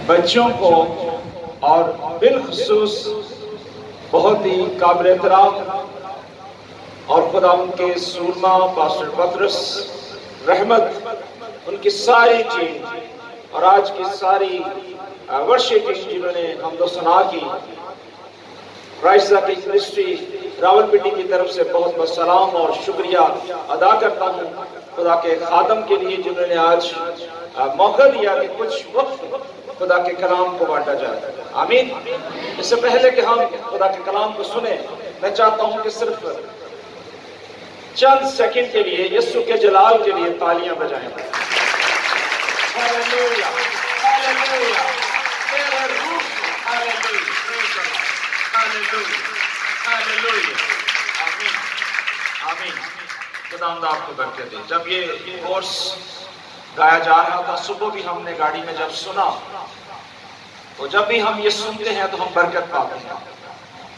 بچوں کو اور بالخصوص بہت ہی قابل احترام اور خدا ان کے سورما پاسٹر پطرس رحمت، ان کی ساری ٹیم اور آج کی ساری ورشپ ٹیم جنہوں نے حمد و ثنا کی، کرائسٹ کی منسٹری راولپنڈی کی طرف سے بہت بہت سلام اور شکریہ ادا کرتا ہوں خدا کے خادم کے لیے جنہوں نے آج موقع دیا کہ کچھ وقت خدا کے کلام کو بانٹا جائے۔ آمین۔ اس سے پہلے کہ ہم خدا کے کلام کو سنیں، میں چاہتا ہوں کہ صرف چند سیکنڈ کے لیے یسوع کے جلال کے لیے تالیاں بجائیں۔ ہاللویا، ہاللویا، تیرے روح، ہاللویا، ہاللویا، ہاللویا، آمین، آمین۔ خداوند آپ کو برکت دے۔ جب یہ کورس گایا جا رہا تھا صبح بھی ہم نے گاڑی میں جب سنا، تو جب بھی ہم یہ سنتے ہیں تو ہم برکت پاتے ہیں،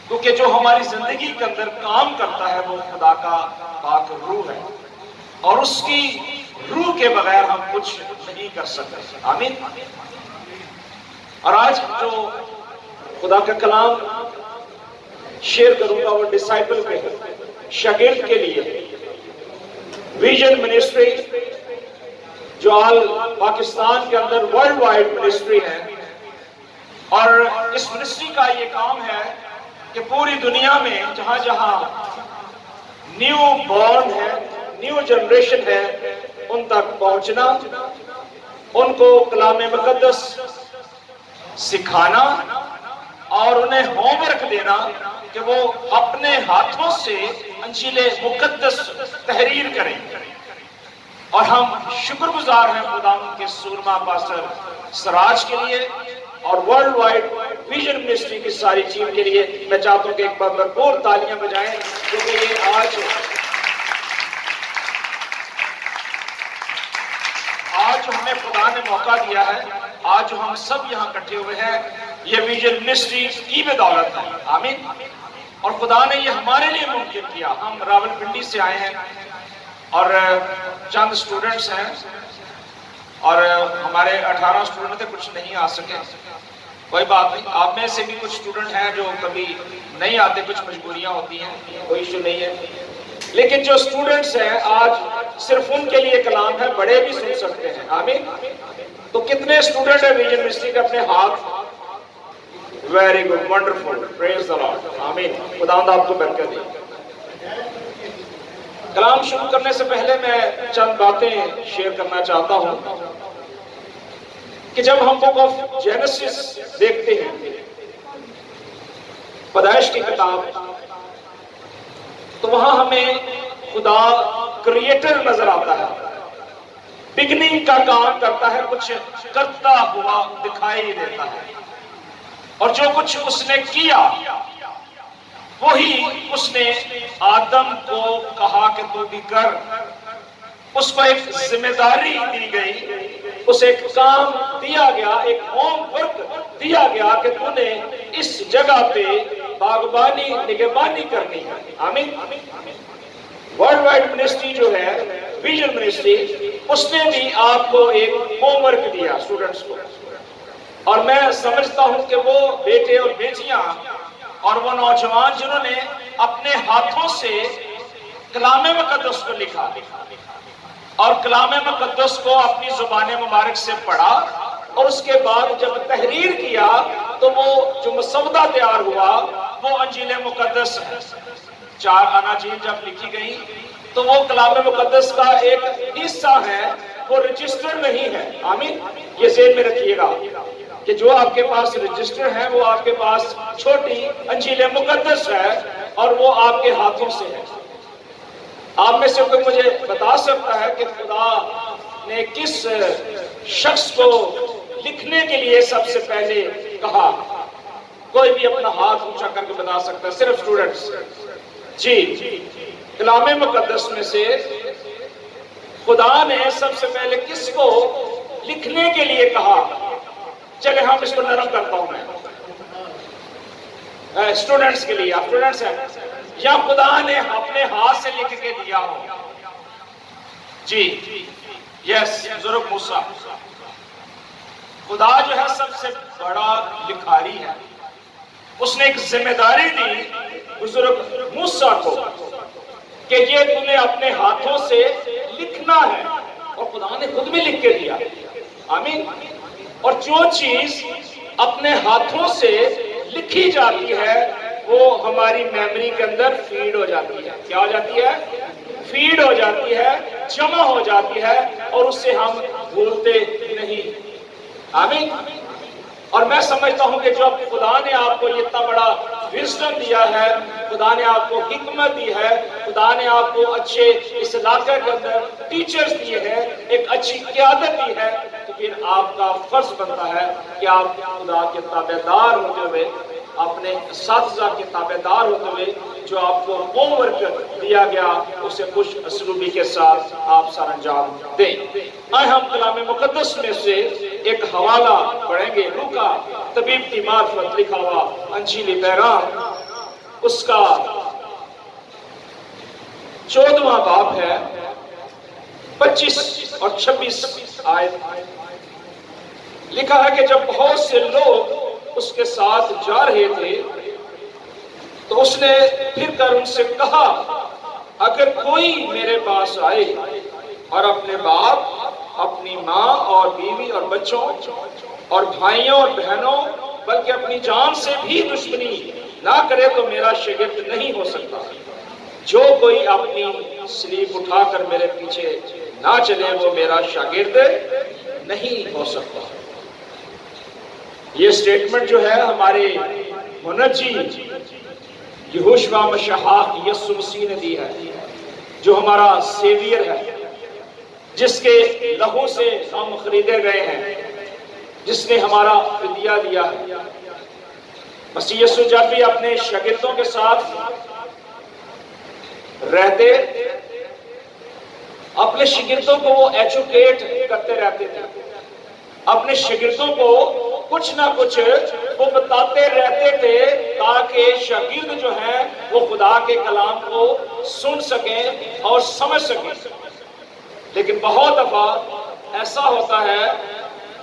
کیونکہ جو ہماری زندگی کے اندر کام کرتا ہے وہ خدا کا پاک روح ہے، اور اس کی روح کے بغیر ہم کچھ نہیں کر سکتے۔ آمین۔ اور آج جو خدا کا کلام شیئر کروں گا وہ ڈسائپل کے شاگرد کے لیے ویژن منسٹری، جو آل پاکستان کے اندر ورلڈ وائڈ منسٹری ہے، اور اس منسٹری کا یہ کام ہے کہ پوری دنیا میں جہاں جہاں نیو بورن ہے، نیو جنریشن ہے، ان تک پہنچنا، ان کو کلام مقدس سکھانا اور انہیں ہوم ورک دینا کہ وہ اپنے ہاتھوں سے انجیل مقدس تحریر کریں۔ اور ہم شکر گزار ہیں خدا کے سورما پاسٹر سراج کے لیے اور ورلڈ وائڈ ویژن منسٹری کی ساری ٹیم کے لیے۔ میں چاہتا ہوں کہ ایک بار بھرپور تالیاں بجائیں، کیونکہ یہ آج جو ہمیں خدا نے موقع دیا ہے، آج جو ہم سب یہاں اکٹھے ہوئے ہیں، یہ ویژن منسٹری کی بدولت ہے۔ آمین۔ اور خدا نے یہ ہمارے لیے ممکن کیا۔ ہم راولپنڈی سے آئے ہیں اور چند اسٹوڈنٹس ہیں، اور ہمارے 18 اسٹوڈنٹ تھے، کچھ نہیں آ سکے، کوئی بات نہیں۔ آپ میں سے بھی کچھ اسٹوڈنٹ ہیں جو کبھی نہیں آتے، کچھ مجبوریاں ہوتی ہیں، کوئی ایشو نہیں ہے، لیکن جو اسٹوڈنٹس ہیں آج صرف ان کے لیے کلام ہے، بڑے بھی سن سکتے ہیں۔ آمین۔ تو کتنے اسٹوڈنٹ ہیں ویژن منسٹری کے؟ اپنے ہاتھ؟ ویری گڈ، ونڈرفل، پریز دی لارڈ۔ آمین۔ خداوند آپ کو برکت دے۔ کلام شروع کرنے سے پہلے میں چند باتیں شیئر کرنا چاہتا ہوں کہ جب ہم بک آف جینیسس دیکھتے ہیں، پیدائش کی کتاب، تو وہاں ہمیں خدا کریٹر نظر آتا ہے، بگننگ کا کام کرتا ہے، کچھ کرتا ہوا دکھائی دیتا ہے، اور جو کچھ اس نے کیا وہی اس نے آدم کو کہا کہ تو بھی کر۔ اس کو ایک ذمہ داری دی گئی، اسے ایک کام دیا گیا، ایک ہوم ورک دیا گیا کہ تو نے اس جگہ پہ باغبانی نگہبانی کرنی ہے۔ آمین۔ ورلڈ وائڈ منسٹری جو ہے ویژن منسٹری، اس نے بھی آپ کو ایک ہوم ورک دیا اسٹوڈنٹس کو، اور میں سمجھتا ہوں کہ وہ بیٹے اور بیٹیاں اور وہ نوجوان جنہوں نے اپنے ہاتھوں سے کلام مقدس کو لکھا اور کلام مقدس کو اپنی زبان مبارک سے پڑھا، اور اس کے بعد جب تحریر کیا تو وہ جو مسودہ تیار ہوا وہ انجیل مقدس ہے۔ 4 اناجیل جب لکھی گئی تو وہ کلام مقدس کا ایک حصہ ہے، وہ رجسٹر نہیں ہے۔ آمین۔ یہ ذہن میں رکھیے گا کہ جو آپ کے پاس رجسٹر ہے وہ آپ کے پاس چھوٹی انجیل مقدس ہے، اور وہ آپ کے ہاتھوں سے ہے۔ آپ میں سے کوئی مجھے بتا سکتا ہے کہ خدا نے کس شخص کو لکھنے کے لیے سب سے پہلے کہا؟ کوئی بھی اپنا ہاتھ اونچا کر کے بتا سکتا ہے؟ صرف اسٹوڈنٹس؟ جی، کلام مقدس میں سے خدا نے سب سے پہلے کس کو لکھنے کے لیے کہا؟ چلے ہم اس کو نرم کرتا ہوں میں اسٹوڈنٹس کے لیے۔ آپ اسٹوڈنٹس ہیں یا خدا نے اپنے ہاتھ سے لکھ کے دیا ہو؟ جی، یس، ضرور موسیٰ۔ خدا جو ہے سب سے بڑا لکھاری ہے. اس نے ایک ذمہ داری دی بزرگ موسیٰ کو کہ یہ تمہیں اپنے ہاتھوں سے لکھنا ہے، اور خدا نے خود میں لکھ کے دیا. آمین. اور جو چیز اپنے ہاتھوں سے لکھی جاتی ہے وہ ہماری میموری کے اندر فیڈ ہو جاتی ہے. کیا ہو جاتی ہے؟ فیڈ ہو جاتی ہے، جمع ہو جاتی ہے، اور اس سے ہم بھولتے نہیں. آمین. اور میں سمجھتا ہوں کہ جب خدا نے آپ کو اتنا بڑا وزڈم دیا ہے، خدا نے آپ کو حکمت دی ہے، خدا نے آپ کو اچھے اس علاقے کے اندر ٹیچرز دیے ہیں، ایک اچھی قیادت دی ہے، تو پھر آپ کا فرض بنتا ہے کہ آپ خدا کے تابعدار ہوتے ہوئے، اپنے اساتذہ کے تابعدار ہوتے ہوئے جو آپ کو ہوم ورک دیا گیا اسے خوش اسلوبی کے ساتھ آپ سر انجام دیں. آئے ہم کلام مقدس میں سے ایک حوالہ پڑھیں گے. لوکا طبیب کی معرفت لکھا ہوا انجیلی پیغام، اس کا 14واں باب ہے، 25 اور 26 آیت. لکھا ہے کہ جب بہت سے لوگ اس کے ساتھ جا رہے تھے تو اس نے پھر کر ان سے کہا، اگر کوئی میرے پاس آئے اور اپنے باپ، اپنی ماں اور بیوی اور بچوں اور بھائیوں اور بہنوں بلکہ اپنی جان سے بھی دشمنی نہ کرے تو میرا شاگرد نہیں ہو سکتا. جو کوئی اپنی صلیب اٹھا کر میرے پیچھے نہ چلے وہ میرا شاگرد نہیں ہو سکتا. یہ سٹیٹمنٹ جو ہے ہمارے منجی یہوشوا مشیح یسوع مسیح نے دی ہے، جو ہمارا سیویئر ہے، جس کے لہو سے ہم خریدے گئے ہیں، جس نے ہمارا فدیہ دیا ہے. مسیح یسوع جب بھی اپنے شاگردوں کے ساتھ رہتے، اپنے شاگردوں کو وہ ایجوکیٹ کرتے رہتے تھے، اپنے شاگردوں کو کچھ نہ کچھ وہ بتاتے رہتے تھے تاکہ شاگرد جو ہیں وہ خدا کے کلام کو سن سکیں اور سمجھ سکیں. لیکن بہت دفعہ ایسا ہوتا ہے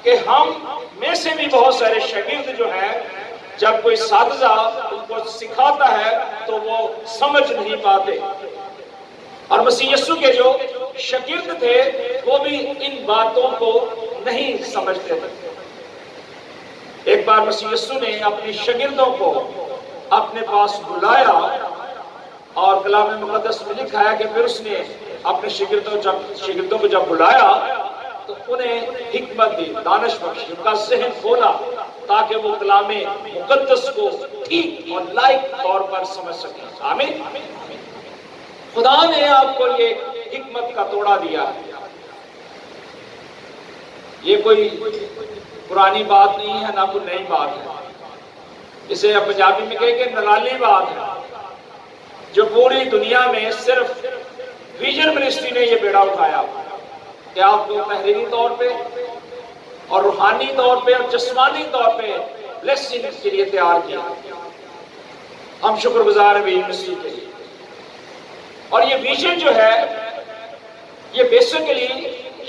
کہ ہم میں سے بھی بہت سارے شاگرد جو ہیں جب کوئی اساتذہ ان کو سکھاتا ہے تو وہ سمجھ نہیں پاتے. اور مسیح یسوع کے جو شاگرد تھے وہ بھی ان باتوں کو نہیں سمجھتے تھے. ایک بار مسیح یسوع نے اپنی شاگردوں کو اپنے پاس بلایا، اور کلام مقدس میں لکھا ہے کہ پھر اس نے اپنے شاگردوں کو جب بلایا تو انہیں حکمت دی، دانش بخشی، ان کا ذہن کھولا تاکہ وہ کلام مقدس کو ٹھیک اور لائق طور پر سمجھ سکیں. آمین. خدا نے آپ کو یہ حکمت کا توڑا دیا. یہ کوئی پرانی بات نہیں ہے، نہ کوئی نئی بات ہے. اسے پنجابی میں کہے کہ نرالی بات ہے، جو پوری دنیا میں صرف ویژن منسٹری نے یہ بیڑا اٹھایا کہ آپ کو تحریری طور پہ اور روحانی طور پہ اور جسمانی طور پہ بلیسنگ کے لیے تیار کیا. ہم شکر گزار ہیں ویژن منسٹری کے لیے. اور یہ ویژن جو ہے یہ بیسیکلی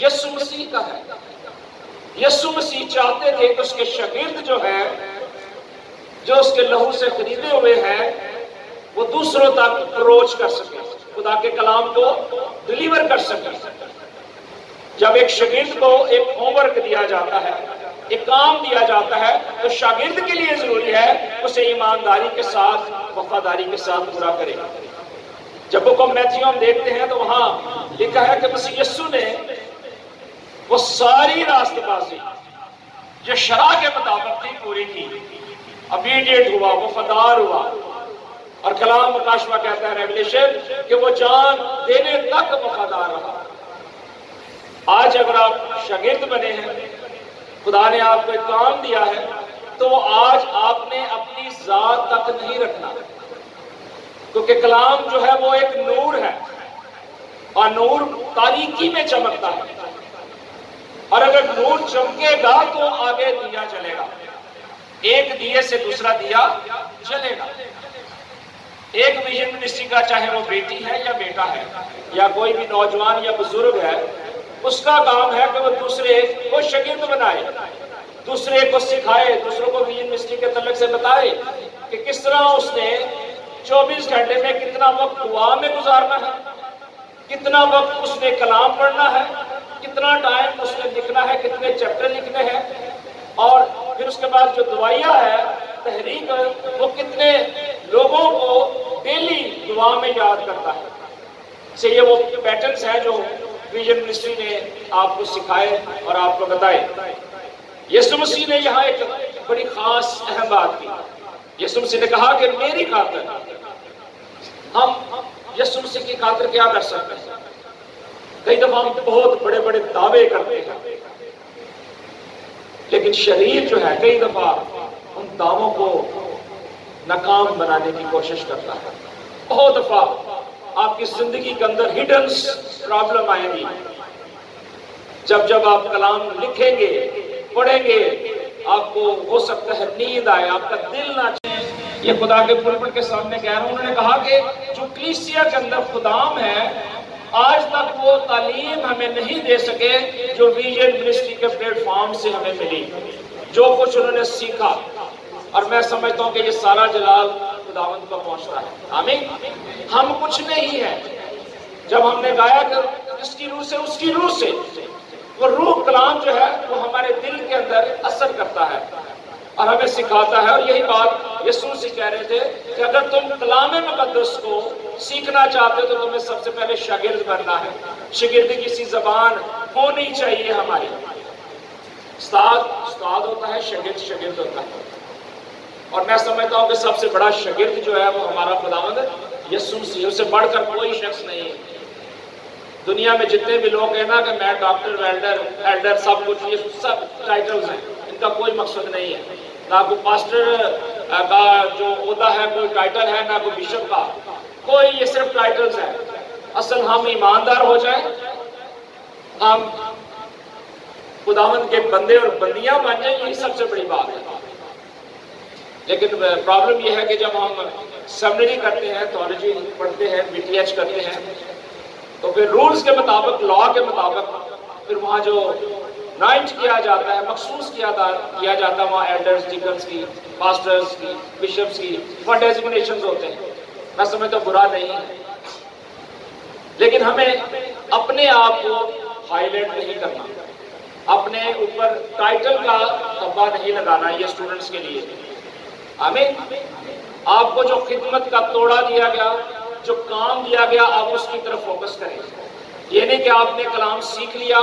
یسوع مسیح کا ہے. یسوع مسیح چاہتے تھے کہ اس کے شاگرد جو ہے، جو اس کے لہو سے خریدے ہوئے ہیں، وہ دوسروں تک اپروچ کر سکیں، خدا کے کلام کو ڈیلیور کر سکیں. جب ایک شاگرد کو ایک ہوم ورک دیا جاتا ہے، ایک کام دیا جاتا ہے، تو شاگرد کے لیے ضروری ہے اسے ایمانداری کے ساتھ، وفاداری کے ساتھ پورا کرے. جب بک آف میتھیو ہم دیکھتے ہیں تو وہاں لکھا ہے کہ مسیح یسوع نے وہ ساری راست بازی جو شرع کے مطابق تھی پوری کی، obedient ہوا، وفادار ہوا. اور کلام مکاشفہ کہتا ہے ریویلیشن کہ وہ جان دینے تک وفادار رہا. آج اگر آپ شاگرد بنے ہیں، خدا نے آپ کو ایک کام دیا ہے، تو وہ آج آپ نے اپنی ذات تک نہیں رکھنا، کیونکہ کلام جو ہے وہ ایک نور ہے، اور نور تاریکی میں چمکتا ہے. اور اگر نور چمکے گا تو آگے دیا چلے گا، ایک دیے سے دوسرا دیا چلے گا. ایک ویژن منسٹری کا چاہے وہ بیٹی ہے یا بیٹا ہے یا کوئی بھی نوجوان یا بزرگ ہے، اس کا کام ہے کہ وہ دوسرے کو شاگرد بنائے. دوسرے کو سکھائے، دوسروں کو ویژن منسٹری کے تعلق سے بتائے کہ کس طرح اس نے 24 گھنٹے میں کتنا وقت دعا میں گزارنا ہے، کتنا وقت اس نے کلام پڑھنا ہے، کتنا ٹائم اس نے لکھنا ہے، کتنے چیپٹر لکھنے ہیں، اور پھر اس کے بعد جو دعائیہ ہے تحریک، وہ کتنے لوگوں کو ڈیلی دعا میں یاد کرتا ہے۔ سے یہ وہ پیٹرنز ہیں جو ویژن منسٹری نے آپ کو سکھائے اور آپ کو بتائے۔ یسوع مسیح نے یہاں ایک بڑی خاص اہم بات کی۔ یسوع مسیح نے کہا کہ میری خاطر، ہم یسوع مسیح کی خاطر کیا کر سکتے ہیں؟ کئی دفعہ ہم بہت بڑے بڑے دعوے کرتے ہیں، لیکن شریر جو ہے کئی دفعہ ان دعووں کو ناکام بنانے کی کوشش کرتا ہے۔ بہت دفعہ آپ کی زندگی کے اندر ہڈن پرابلم آئے گی۔ جب آپ کلام لکھیں گے، پڑھیں گے، آپ کو ہو سکتا ہے نیند آئے، آپ کا دل نہ چاہے۔ یہ خدا کے پلپٹ کے سامنے کہہ رہا ہوں، انہوں نے کہا کہ جو کلیسیا کے اندر خدام ہے، آج تک وہ تعلیم ہمیں نہیں دے سکے جو ویژن منسٹری کے پلیٹ فارم سے ہمیں ملی، جو کچھ انہوں نے سیکھا۔ اور میں سمجھتا ہوں کہ یہ سارا جلال خداوند کو پہنچتا ہے۔ آمین۔ ہم کچھ نہیں ہیں۔ جب ہم نے گایا کہ اس کی روح سے، اس کی روح سے، وہ روح کلام جو ہے وہ ہمارے دل کے اندر اثر کرتا ہے اور ہمیں سکھاتا ہے۔ اور یہی بات یسوع سے کہہ رہے تھے کہ اگر تم کلام مقدس کو سیکھنا چاہتے تو تمہیں سب سے پہلے شاگرد بننا ہے۔ شاگردی کسی زبان ہونی چاہیے ہماری۔ استاد ہوتا ہے، شاگرد ہوتا ہے۔ اور میں سمجھتا ہوں کہ سب سے بڑا شاگرد جو ہے وہ ہمارا خداوند یسوع مسیح، اس سے بڑھ کر کوئی شخص نہیں ہے۔ دنیا میں جتنے بھی لوگ ہیں نا کہ میں ڈاکٹر، ویلڈر، ایلڈر، سب کچھ، یہ سب ٹائٹلز ہیں، ان کا کوئی مقصد نہیں ہے۔ نہ کوئی پاسٹر کا جو عہدہ ہے کوئی ٹائٹل ہے، نہ کوئی بشپ کا کوئی، یہ صرف ٹائٹلز ہیں۔ اصل ہم ایماندار ہو جائیں، ہم خداوند کے بندے اور بندیاں بن جائیں، یہی سب سے بڑی بات ہے۔ لیکن پرابلم یہ ہے کہ جب ہم سیمنری کرتے ہیں، تھیولوجی پڑھتے ہیں، BTH کرتے ہیں، تو پھر رولز کے مطابق، لا کے مطابق پھر وہاں جو نائٹ کیا جاتا ہے، مخصوص کیا جاتا ہے، وہاں ایلڈرز، ڈیکنز کی، پاسٹرز کی، بشپس کی وہ ڈیزگنیشنز ہوتے ہیں۔ میں سمجھتا ہوں برا نہیں ہے، لیکن ہمیں اپنے آپ کو ہائی لائٹ نہیں کرنا، اپنے اوپر ٹائٹل کا دبا نہیں لگانا۔ یہ اسٹوڈنٹس کے لیے آمین۔ آپ کو جو خدمت کا توڑا دیا گیا، جو کام دیا گیا، آپ اس کی طرف فوکس کریں۔ یہ نہیں کہ آپ نے کلام سیکھ لیا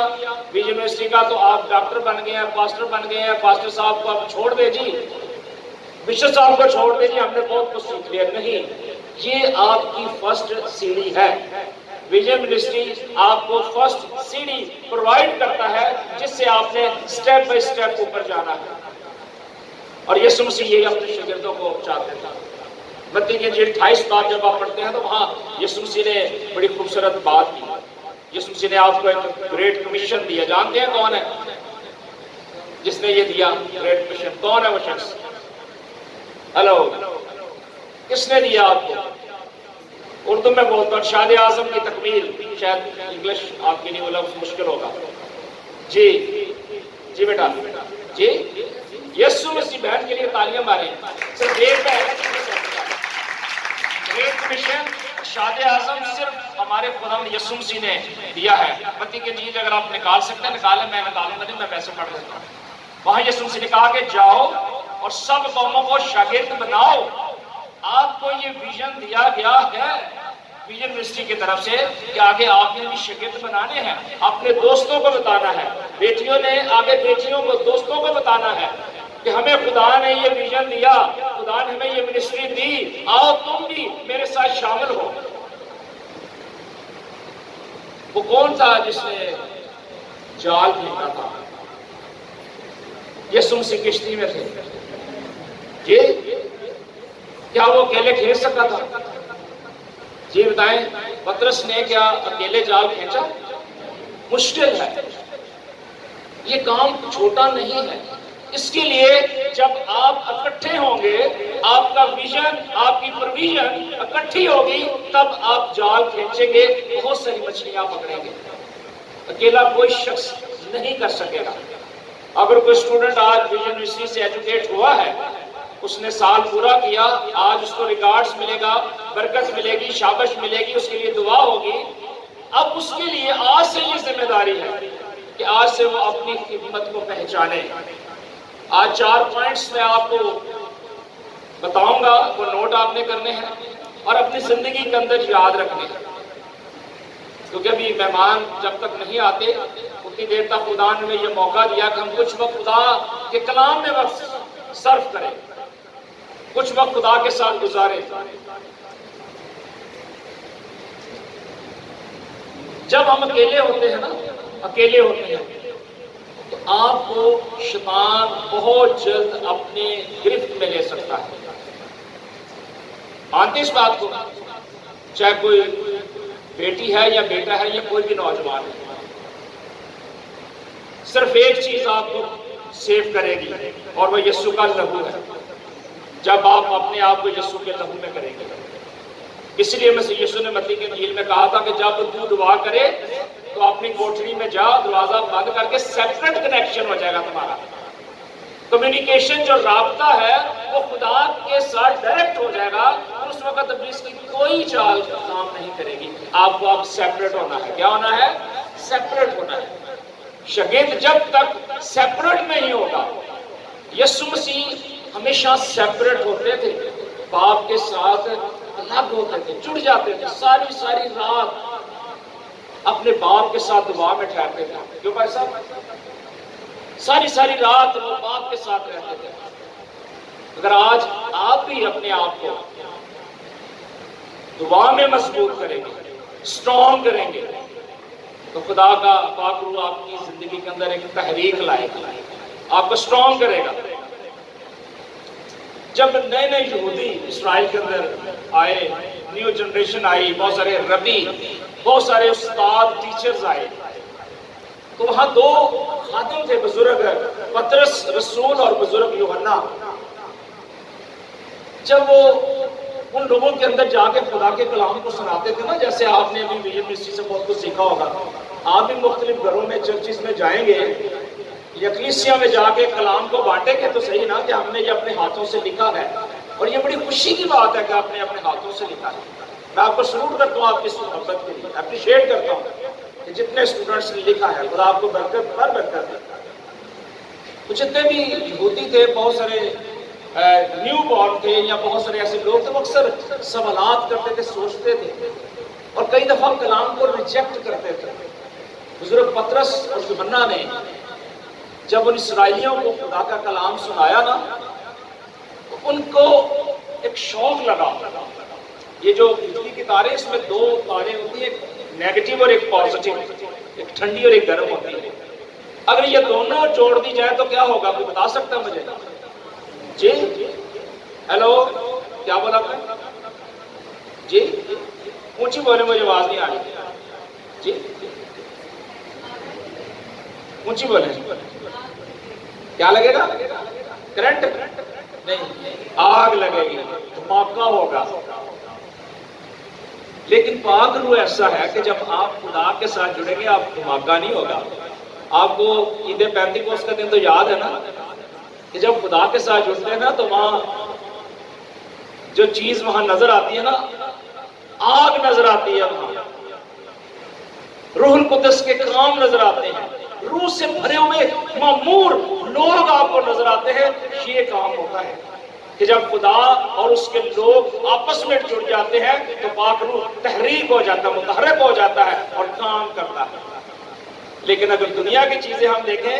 ویژن منسٹری کا تو آپ ڈاکٹر بن گئے ہیں، پاسٹر بن گئے ہیں، پاسٹر صاحب کو آپ چھوڑ دیں جی، بشپ صاحب کو چھوڑ دیں جی، ہم نے بہت کچھ سیکھ لیا۔ نہیں، یہ آپ کی فرسٹ سیڑھی ہے۔ ویژن منسٹری آپ کو فرسٹ سیڑھی پرووائڈ کرتا ہے جس سے آپ نے سٹیپ بائی سٹیپ اوپر جانا ہے۔ اور یسوع مسیح یہی اپنے شاگردوں کو چاہتے تھے۔ متی کی انجیل 28 بات جب آپ پڑھتے ہیں تو وہاں یسوع مسیح نے بڑی خوبصورت بات کی۔ یسوع مسیح نے آپ کو ایک گریٹ کمیشن دیا۔ جانتے ہیں کون ہے جس نے یہ دیا گریٹ کمیشن؟ کون ہے وہ شخص؟ ہلو، کس نے دیا آپ کو؟ اردو میں بولتا ہوں، شاد اعظم کی تکمیل۔ شاید انگلش آپ کے لیے وہ لفظ مشکل ہوگا۔ جی جی بیٹا، جی یسوع مسیح بہن کے لیے تالیاں ماریں۔ صرف ایک ہے گریٹ کمیشن، شاد اعظم صرف ہمارے خداوند یسوع مسیح نے دیا ہے۔ متی کی انجیل اگر آپ نکال سکتے ہیں نکالیں، میں نکالوں گا نہیں، میں ویسے پڑھ دیتا ہوں۔ وہاں یسوع مسیح نے کہا کہ جاؤ اور سب قوموں کو شاگرد بناؤ۔ آپ کو یہ ویژن دیا گیا ہے ویژن منسٹری کی طرف سے کہ آگے آپ نے بھی شاگرد بنانے ہیں، اپنے دوستوں کو بتانا ہے، بیٹیوں نے آگے بیٹیوں کو، دوستوں کو بتانا ہے کہ ہمیں خدا نے یہ ویژن دیا، خدا نے ہمیں یہ منسٹری دی، آؤ تم بھی میرے ساتھ شامل ہو۔ وہ کون تھا جس نے جال پھینکا تھا؟ یسوع مسیح کشتی میں تھے جی، کیا وہ اکیلے کھینچ سکتا تھا؟ جی بتائیں، پترس نے کیا اکیلے جال کھینچا؟ مشکل ہے، یہ کام چھوٹا نہیں ہے۔ اس کے لیے جب آپ اکٹھے ہوں گے، آپ کا ویژن، آپ کی پرویژن اکٹھی ہوگی، تب آپ جال کھینچیں گے، بہت ساری مچھلیاں پکڑیں گے۔ اکیلا کوئی شخص نہیں کر سکے گا۔ اگر کوئی اسٹوڈنٹ آج ویژن یونیورسٹی سے ایجوکیٹ ہوا ہے، اس نے سال پورا کیا، آج اس کو ریکارڈز ملے گا، برکت ملے گی، شابش ملے گی، اس کے لیے دعا ہوگی۔ اب اس کے لیے آج سے یہ ذمہ داری ہے کہ آج سے وہ اپنی خدمت کو پہچانے۔ آج 4 پوائنٹس میں آپ کو بتاؤں گا، وہ نوٹ آپ نے کرنے ہیں اور اپنی زندگی کے اندر یاد رکھنے ہیں، کیونکہ ابھی مہمان جب تک نہیں آتے اتنی دیر تک خدا نے ہمیں یہ موقع دیا کہ ہم کچھ وقت خدا کے کلام میں وقت صرف کریں، کچھ وقت خدا کے ساتھ گزاریں۔ جب ہم اکیلے ہوتے ہیں نا، اکیلے ہوتے ہیں تو آپ کو شیطان بہت جلد اپنے گرفت میں لے سکتا ہے۔ مانتے اس بات کو؟ چاہے کوئی بیٹی ہے یا بیٹا ہے یا کوئی بھی نوجوان ہے، صرف ایک چیز آپ کو سیو کرے گی اور وہ یسوع کا لہو ہے۔ جب آپ اپنے آپ کو یسوع کے لہو میں کریں گے، اس لیے یسوع نے متی کی انجیل میں کہا تھا کہ جب تو دعا کرے تو اپنی کوٹری میں جا، دروازہ بند کر کے سیپریٹ کنیکشن ہو جائے گا تمہارا۔ کمیونیکیشن جو رابطہ ہے وہ خدا کے ساتھ ڈائریکٹ ہو جائے گا، اور اس وقت ابلیس کی کوئی چال کام نہیں کرے گی۔ آپ کو اب سیپریٹ ہونا ہے۔ کیا ہونا ہے؟ سیپریٹ ہونا ہے۔ شاگرد جب تک سیپریٹ نہیں ہوگا، یسوع مسیح ہمیشہ سیپریٹ ہوتے تھے، باپ کے ساتھ الگ ہوتے تھے، جڑ جاتے تھے، ساری رات اپنے باپ کے ساتھ دعا میں ٹھہرتے تھے۔ کیوں بھائی صاحب؟ ساری رات وہ باپ کے ساتھ رہتے تھے۔ اگر آج آپ بھی اپنے آپ کو دعا میں مضبوط کریں گے، اسٹرانگ کریں گے، تو خدا کا پاک روح آپ کی زندگی کے اندر ایک تحریک لائے گا، آپ کو اسٹرانگ کرے گا۔ جب نئے یہودی اسرائیل کے اندر آئے، نیو جنریشن آئی، بہت سارے ربی، بہت سارے استاد، ٹیچرز آئے، تو وہاں 2 خادم تھے، بزرگ پترس رسول اور بزرگ یوحنا۔ جب وہ ان لوگوں کے اندر جا کے خدا کے کلام کو سناتے تھے نا، جیسے آپ نے ابھی ویژن یونیورسٹی سے بہت کچھ سیکھا ہوگا، آپ بھی مختلف گھروں میں چرچز میں جائیں گے یا کلیسیا میں جا کے کلام کو بانٹیں گے تو صحیح نا کہ ہم نے یہ اپنے ہاتھوں سے لکھا ہے، اور یہ بڑی خوشی کی بات ہے کہ آپ نے اپنے ہاتھوں سے لکھا ہے۔ میں آپ کو سلوٹ کرتا ہوں، آپ کی محبت کے لیے اپریشیٹ کرتا ہوں کہ جتنے اسٹوڈنٹس نے لکھا ہے، خدا آپ کو برکت پر برکت دے۔ تو جتنے بھی یہودی تھے، بہت سارے نیو بورن تھے یا بہت سارے ایسے لوگ تھے، وہ اکثر سوالات کرتے تھے، سوچتے تھے، اور کئی دفعہ کلام کو ریجیکٹ کرتے تھے۔ بزرگ پترس اور یوحنا نے جب ان اسرائیلیوں کو خدا کا کلام سنایا نا، تو ان کو ایک شوق لگا۔ یہ جو بجلی کی تاریں، اس میں 2 تاریں ہوتی ہیں، ایک نیگیٹو اور ایک پازیٹیو، ایک ٹھنڈی اور ایک گرم ہوتی ہے۔ اگر یہ دونوں جوڑ دی جائے تو کیا ہوگا؟ کوئی بتا سکتا مجھے؟ جی ہیلو، کیا بولا آپ نے؟ جی اونچی بولے، مجھے آواز نہیں آ رہی۔ جی اونچی بولے، کیا لگے گا؟ کرنٹ نہیں، آگ لگے گی، دھماکہ ہوگا۔ لیکن پاک روح ایسا ہے کہ جب آپ خدا کے ساتھ جڑیں گے، آپ دھماکہ نہیں ہوگا۔ آپ کو عید پینتیکوست کا دن تو یاد ہے نا، کہ جب خدا کے ساتھ جڑتے ہیں نا تو وہاں جو چیز وہاں نظر آتی ہے نا، آگ نظر آتی ہے، وہاں روح القدس کے کام نظر آتے ہیں، روح سے بھرے ہوئے معمور لوگ آپ کو نظر آتے ہیں۔ یہ کام ہوتا ہے کہ جب خدا اور اس کے لوگ آپس میں جڑ جاتے ہیں تو پاک روح تحریک ہو جاتا ہے، متحرک ہو جاتا ہے اور کام کرتا ہے۔ لیکن اگر دنیا کی چیزیں ہم دیکھیں،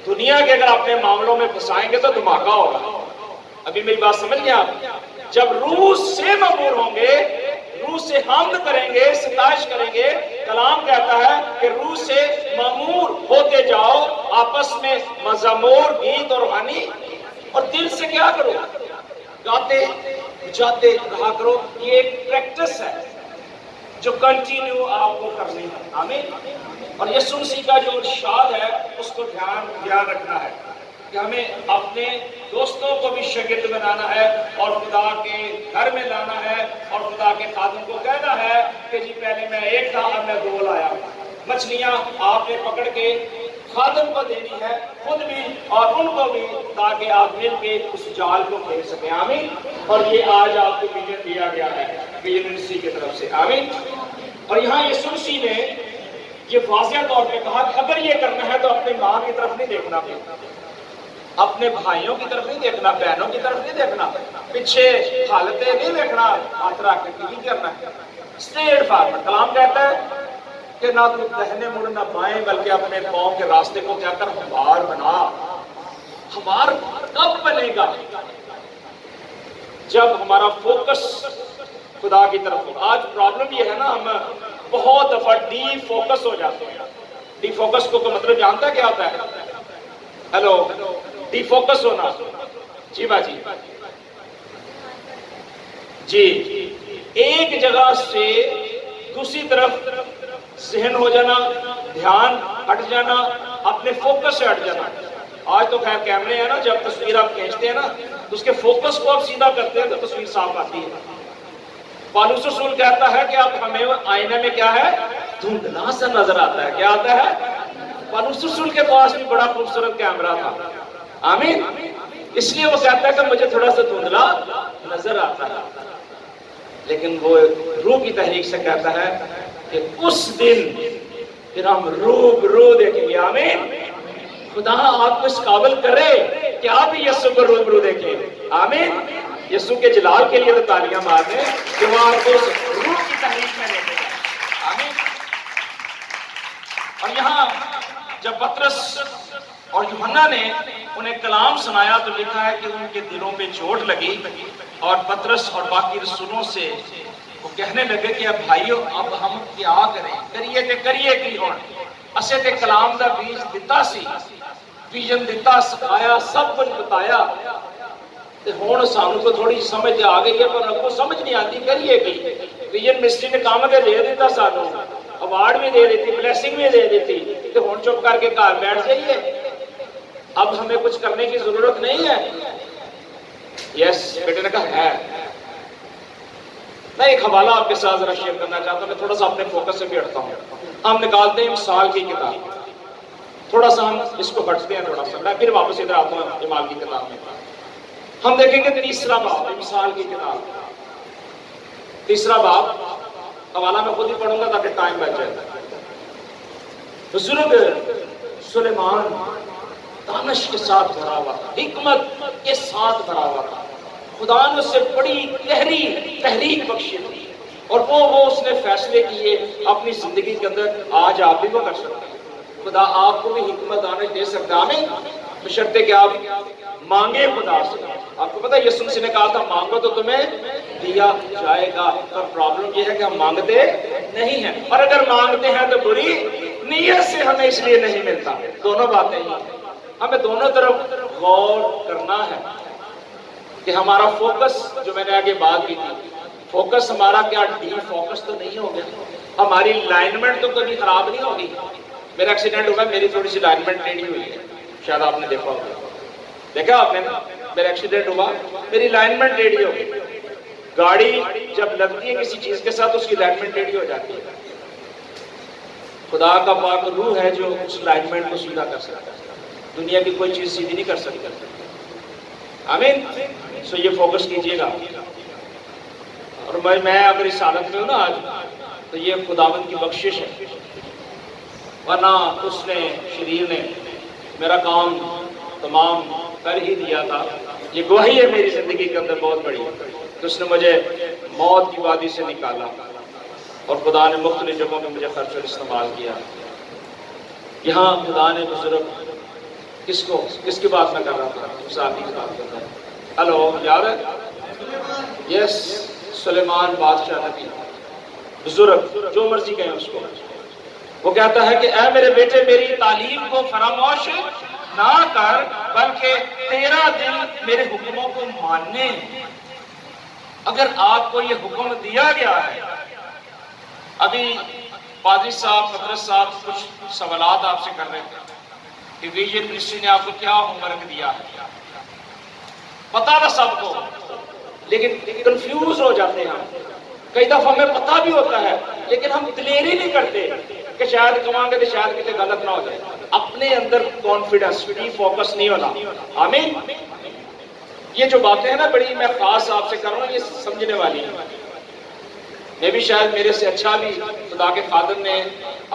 دنیا کے اگر اپنے معاملوں میں پھنسائیں گے تو دھماکہ ہوگا۔ ابھی میری بات سمجھ گئے آپ؟ جب روح سے معمور ہوں گے، روح سے حمد کریں گے، ستائش کریں گے، کلام کہتا ہے کہ روح سے معمور ہوتے جاؤ، آپس میں مزمور، گیت اور روحانی، اور دل سے کیا کرو؟ گاتے جاتے رہا کرو۔ یہ ایک پریکٹس ہے جو کنٹینیو آپ کو کرنی ہے۔ آمین۔ اور یسوع مسیح کا جو ارشاد ہے اس کو دھیان رکھنا ہے کہ ہمیں اپنے دوستوں کو بھی شاگرد بنانا ہے اور خدا کے گھر میں لانا ہے، اور خدا کے خادم کو کہنا ہے کہ جی پہلے میں 1 تھا، اب میں 2 لایا۔ مچھلیاں آپ نے پکڑ کے خادم کو دینی ہے، خود بھی اور ان کو بھی، تاکہ آپ مل کے اس جال کو کھیل سکیں۔ آمین۔ اور یہ آج آپ کو ویژن دیا گیا ہے یونیورسٹی کی طرف سے۔ آمین۔ اور یہاں یسوع مسیح نے یہ واضح طور پہ کہا کہ اگر یہ کرنا ہے تو اپنی ماں کی طرف نہیں دیکھنا، اپنے بھائیوں کی طرف نہیں دیکھنا، بہنوں کی طرف نہیں دیکھنا، پیچھے حالتیں نہیں دیکھنا، ہاتھ رکھ کے نہیں کرنا ہے۔ اسٹریٹ فارورڈ کلام کہتا ہے کہ نہ تو دہنے مڑ نہ بائیں، بلکہ اپنے پاؤں کے راستے کو کیا کر ہموار بنا۔ ہموار کب بنے گا؟ جب ہمارا فوکس خدا کی طرف ہو۔ آج پرابلم یہ ہے نا، ہم بہت دفعہ ڈی فوکس ہو جاتے ہیں۔ ڈی فوکس کو مطلب جانتا ہے کیا ہوتا ہے؟ ہیلو، ڈی فوکس ہونا۔ جی باجی جی، ایک جگہ سے دوسری طرف ذہن ہو جانا، دھیان ہٹ جانا، اپنے فوکس سے ہٹ جانا۔ آج تو خیر کیمرے ہیں نا، جب تصویر آپ کھینچتے ہیں نا تو اس کے فوکس کو آپ سیدھا کرتے ہیں تو تصویر صاف آتی ہے۔ پالوس رسول کہتا ہے کہ اب ہمیں آئینے میں کیا ہے؟ دھندلا سا نظر آتا ہے۔ کیا آتا ہے؟ پالوس رسول کے پاس بھی بڑا خوبصورت کیمرہ تھا۔ آمین۔ اس لیے وہ کہتا ہے کہ مجھے تھوڑا سا دھندلا نظر آتا ہے، لیکن وہ روح کی تحریک سے کہتا ہے کہ اس دن پھر ہم روبرو دیکھیں گے۔ آمین۔ خدا آپ کو اس قابل کرے کہ آپ یسوع کو روبرو دیکھیں۔ آمین۔ یسوع کے جلال کے لیے تو تالیاں مار دیں کہ وہ آپ کو روح کی تحریک میں لے گا۔ آمین۔ اور یہاں جب پطرس اور یوحنا نے انہیں کلام سنایا تو لکھا ہے کہ ان کے دلوں پہ چوٹ لگی، اور پطرس اور باقی رسولوں سے وہ کہنے لگے کہ اب بھائیو اب ہم کیا کریں؟ کریے کی ہون اسے تے کلام دا بیج دتا سی، ویژن دتا، سکھایا، سب کچھ بتایا، تے ہون سانوں کو تھوڑی سمجھ آ گئی ہے پر ہم کو سمجھ نہیں آتی کریے کی۔ ویژن مسٹری نے کام دے دیتا، سانوں اوارڈ بھی دے دیتی، بلیسنگ بھی دے دیتی، تے ہون چپ کر کے گھر بیٹھ جائیے، اب ہمیں کچھ کرنے کی ضرورت نہیں ہے۔ یس، بیٹے نے کہا ہے۔ میں ایک حوالہ آپ کے ساتھ ذرا شیئر کرنا چاہتا ہوں، میں تھوڑا سا اپنے فوکس سے بھی ہٹتا ہوں۔ ہم نکالتے ہیں مثال کی کتاب، تھوڑا سا ہم اس کو ہٹتے ہیں تھوڑا سا، میں پھر واپس ادھر آتا ہوں مثال کی کتاب میں۔ ہم دیکھیں گے تیسرا باب مثال کی کتاب، تیسرا باب، حوالہ میں خود ہی پڑھوں گا تاکہ ٹائم بچ جائے۔ بزرگ سلیمان دانش کے ساتھ بھرا ہوا تھا، حکمت کے ساتھ بھرا ہوا تھا، خدا نے اس سے بڑی گہری تحریک بخشی تھی، اور وہ اس نے فیصلے کیے اپنی زندگی کے اندر۔ آج آپ بھی وہ کر سکتے ہیں، خدا آپ کو بھی حکمت دانش دے سکتا ہے۔ آمین۔ بشرطے کہ آپ مانگے خدا سے۔ آپ کو پتہ ہے یسوع مسیح نے کہا تھا مانگو تو تمہیں دیا جائے گا، پر پرابلم یہ ہے کہ ہم مانگتے نہیں ہیں، اور اگر مانگتے ہیں تو بری نیت سے ہمیں اس لیے نہیں ملتا۔ دونوں باتیں ہی ہمیں دونوں طرف غور کرنا ہے کہ ہمارا فوکس، جو میں نے آگے بات کی تھی، فوکس ہمارا کیا ڈی فوکس تو نہیں ہو گیا، ہماری لائنمنٹ تو کبھی خراب نہیں ہوگی۔ میرا ایکسیڈنٹ ہوا، میری تھوڑی سی لائنمنٹ ٹیڑھی ہوئی ہے، شاید آپ نے دیکھا ہوگا، دیکھا آپ نے نا، میرا ایکسیڈنٹ ہوا، میری لائنمنٹ ٹیڑھی ہو گئی۔ گاڑی جب لگتی ہے کسی چیز کے ساتھ اس کی لائنمنٹ ٹیڑھی ہو جاتی ہے، خدا کا پاک روح ہے جو اس لائنمنٹ کو سیدھا کر سکتا ہے، دنیا کی کوئی چیز سیدھی نہیں کر سکتی۔ آمین۔ سو یہ فوکس کیجئے گا، اور میں اگر اس حالت میں ہوں نا آج تو یہ خداوند کی بخشش ہے، ورنہ اس نے شریر نے میرا کام تمام کر ہی دیا تھا۔ یہ گواہی ہے میری زندگی کے اندر بہت بڑی، تو اس نے مجھے موت کی وادی سے نکالا، اور خدا نے مختلف جگہوں میں مجھے خرچ اور استعمال کیا۔ یہاں خدا نے بزرگ کس کی بات میں کر رہا تھا؟ ساتھی کی بات کر رہا تھا۔ ہلو، یاد ہے؟ یس، سلیمان بادشاہ نبی، بزرگ، جو مرضی کہیں اس کو، وہ کہتا ہے کہ اے میرے بیٹے میری تعلیم کو فراموش نہ کر، بلکہ تیرا دل میرے حکموں کو ماننے۔ اگر آپ کو یہ حکم دیا گیا ہے، ابھی پادری صاحب، پطرس صاحب کچھ سوالات آپ سے کر رہے تھے کہ ویژن منسٹری نے آپ کو کیا ہوم ورک دیا ہے، پتا تھا سب کو، لیکن کنفیوز ہو جاتے ہیں ہم۔ کئی دفعہ ہمیں پتا بھی ہوتا ہے لیکن ہم دلیری نہیں کرتے کہ شاید کمائیں گے تو شاید کسی غلط نہ ہو جائے۔ اپنے اندر کانفیڈنس، ڈی فوکس نہیں ہونا. آمین. یہ جو باتیں ہیں نا بڑی میں خاص آپ سے کر رہا ہوں، یہ سمجھنے والی ہیں. میں بھی شاید میرے سے اچھا بھی خدا کے خادم نے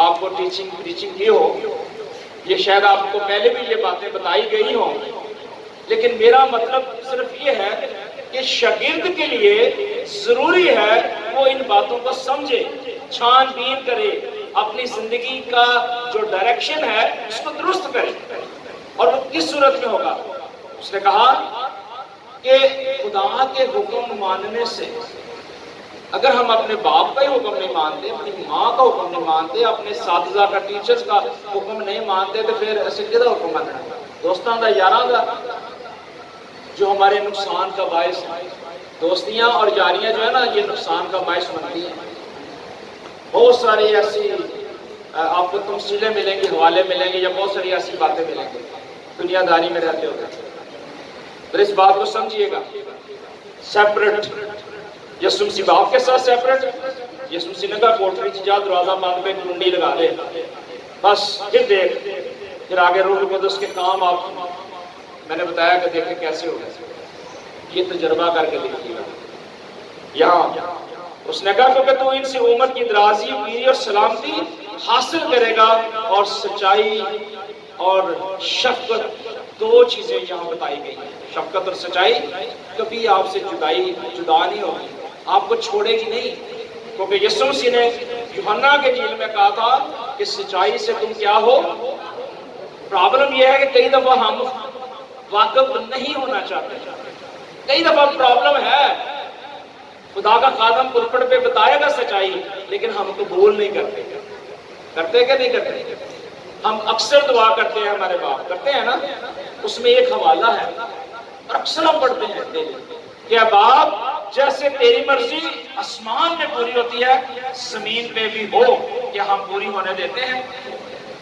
آپ کو ٹیچنگ کی ہو، یہ شاید آپ کو پہلے بھی یہ باتیں بتائی گئی ہوں، لیکن میرا مطلب صرف یہ ہے کہ شاگرد کے لیے ضروری ہے وہ ان باتوں کو سمجھے، چھان بین کرے، اپنی زندگی کا جو ڈائریکشن ہے اس کو درست کرے. اور وہ کس صورت میں ہوگا؟ اس نے کہا کہ خدا کے حکم ماننے سے، اگر ہم اپنے باپ کا ہی حکم نہیں مانتے، اپنی ماں کا حکم نہیں مانتے، اپنے اساتذہ کا، ٹیچرز کا حکم نہیں مانتے، تو پھر ایسے کدھر حکم ماننا؟ دوستاں دا، یاراں دا، جو ہمارے نقصان کا باعث ہے. دوستیاں اور یاریاں جو ہے نا یہ نقصان کا باعث بنتی ہیں. بہت ساری ایسی آپ کو تمثیلیں ملیں گی، حوالے ملیں گے، یا بہت ساری ایسی باتیں ملیں گی دنیا داری میں رہتے ہوتے. پھر اس بات کو سمجھیے گا، سیپریٹ یسوع مسیح باپ کے ساتھ سیپریٹ. یسوع مسیح نے کہا کوٹری سے جا، دروازہ بند پہ کنڈی لگا لے، بس پھر دیکھ. پھر آگے روح القدس کے کام آپ میں نے بتایا کہ دیکھیں کیسے ہوگا. یہ تجربہ کر کے دیکھیے گا. یہاں اس نے کہا کیونکہ تو ان سے عمر کی درازی، پیری اور سلامتی حاصل کرے گا، اور سچائی اور شفقت، دو چیزیں یہاں بتائی گئی ہیں. شفقت اور سچائی کبھی آپ سے جدا نہیں ہوگی، آپ کو چھوڑے گی نہیں. کیونکہ یسوع مسیح نے یوحنا کے انجیل میں کہا تھا کہ سچائی سے تم کیا ہو. پرابلم یہ ہے کہ کئی دفعہ ہم واقف نہیں ہونا چاہتے. کئی دفعہ پرابلم ہے، خدا کا خادم پلپٹ پہ بتائے گا سچائی، لیکن ہم قبول نہیں کرتے. کرتے کہ نہیں کرتے؟ ہم اکثر دعا کرتے ہیں، ہمارے باپ کرتے ہیں نا، اس میں ایک حوالہ ہے اور اکثر ہم پڑھتے ہیں کہ باپ جیسے تیری مرضی آسمان میں پوری ہوتی ہے زمین پہ بھی ہو. کیا ہم پوری ہونے دیتے ہیں؟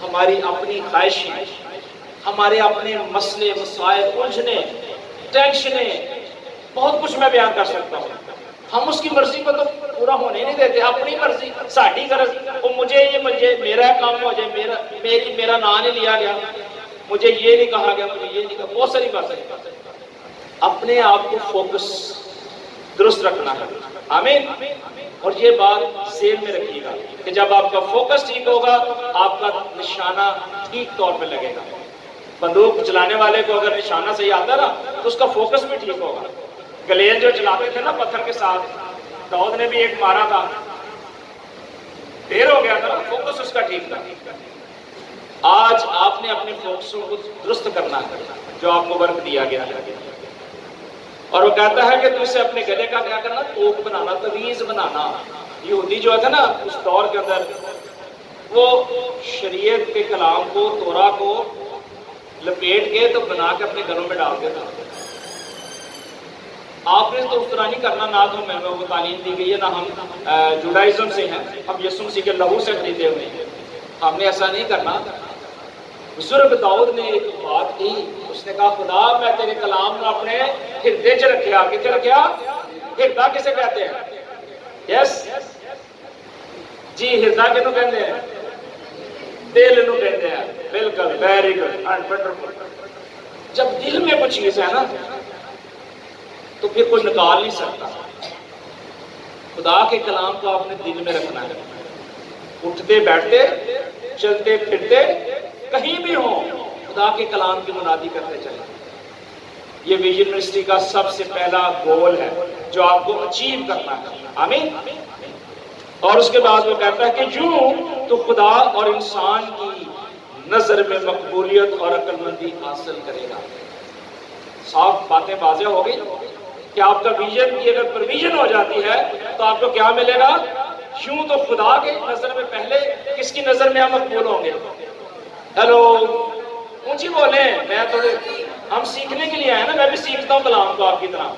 ہماری اپنی خواہشیں، ہمارے اپنے مسئلے، مسائل، الجھنے، ٹینشنیں، بہت کچھ میں بیان کر سکتا ہوں. ہم اس کی مرضی کو تو پورا ہونے نہیں دیتے. اپنی مرضی، ساڑھی غرض، وہ مجھے میرا کام ہو جائے، میرا نام نہیں لیا گیا، مجھے یہ نہیں کہا گیا، مجھے یہ نہیں کہا. بہت ساری باتیں. اپنے آپ کو فوکس درست رکھنا ہے. آمین. اور یہ بات ذہن میں رکھیے گا کہ جب آپ کا فوکس ٹھیک ہوگا، آپ کا نشانہ ٹھیک طور پہ لگے گا. بندوق چلانے والے کو اگر نشانہ صحیح آتا نا تو اس کا فوکس بھی ٹھیک ہوگا. گلیل جو چلاتے تھے نا پتھر کے ساتھ، داؤد نے بھی ایک مارا تھا، دیر ہو گیا تھا، فوکس اس کا ٹھیک تھا. آج آپ نے اپنے فوکس کو درست کرنا ہے جو آپ کو ورک دیا گیا ہے. اور وہ کہتا ہے کہ تو اسے اپنے گلے کا کیا کرنا؟ توق بنانا، تویز بنانا. یہودی جو ہے نا اس دور کے اندر، وہ شریعت کے کلام کو، تورا کو لپیٹ کے تو بنا کے اپنے گلوں میں ڈال دیتا. آپ نے تو اس طرح نہیں کرنا. نہ تو ہمیں وہ تعلیم دی گئی ہے، نہ ہم جوڈائزم سے ہیں، ہم یسوع مسیح کے لہو سے خریدے ہوئے ہیں. ہم نے ایسا نہیں کرنا. بزرگ داؤد نے ایک بات کی، اس نے کہا خدا میں تیرے کلام میں اپنے ہردے چ رکھیا. کتنے رکھیا؟ ہردا کسے کہتے ہیں؟ یس جی، ہردا کنوں کہتے ہیں؟ دل نو کہتے ہیں. بالکل، ویری گڈ اینڈ ونڈرفل. جب دل میں کچھ چیز ہے نا تو پھر کوئی نکال نہیں سکتا. خدا کے کلام کو آپ نے دل میں رکھنا ہے. اٹھتے بیٹھتے، چلتے پھرتے، کہیں بھی ہوں، خدا کے کلام کی منادی کرتے چلیں. یہ ویژن منسٹری کا سب سے پہلا گول ہے جو آپ کو اچیو کرنا ہے. آمین. اور اس کے بعد وہ کہتا ہے کہ یوں تو خدا اور انسان کی نظر میں مقبولیت اور عقل مندی حاصل کرے گا. صاف باتیں واضح ہو گئی کہ آپ کا ویژن کی اگر پرویژن ہو جاتی ہے تو آپ کو کیا ملے گا؟ یوں تو خدا کے نظر میں پہلے کس کی نظر میں ہم مقبول ہوں گے؟ ہیلو، اونچی بولیں. میں تھوڑے، ہم سیکھنے کے لیے آئے نا، میں بھی سیکھتا ہوں کلام کو آپ کی طرح.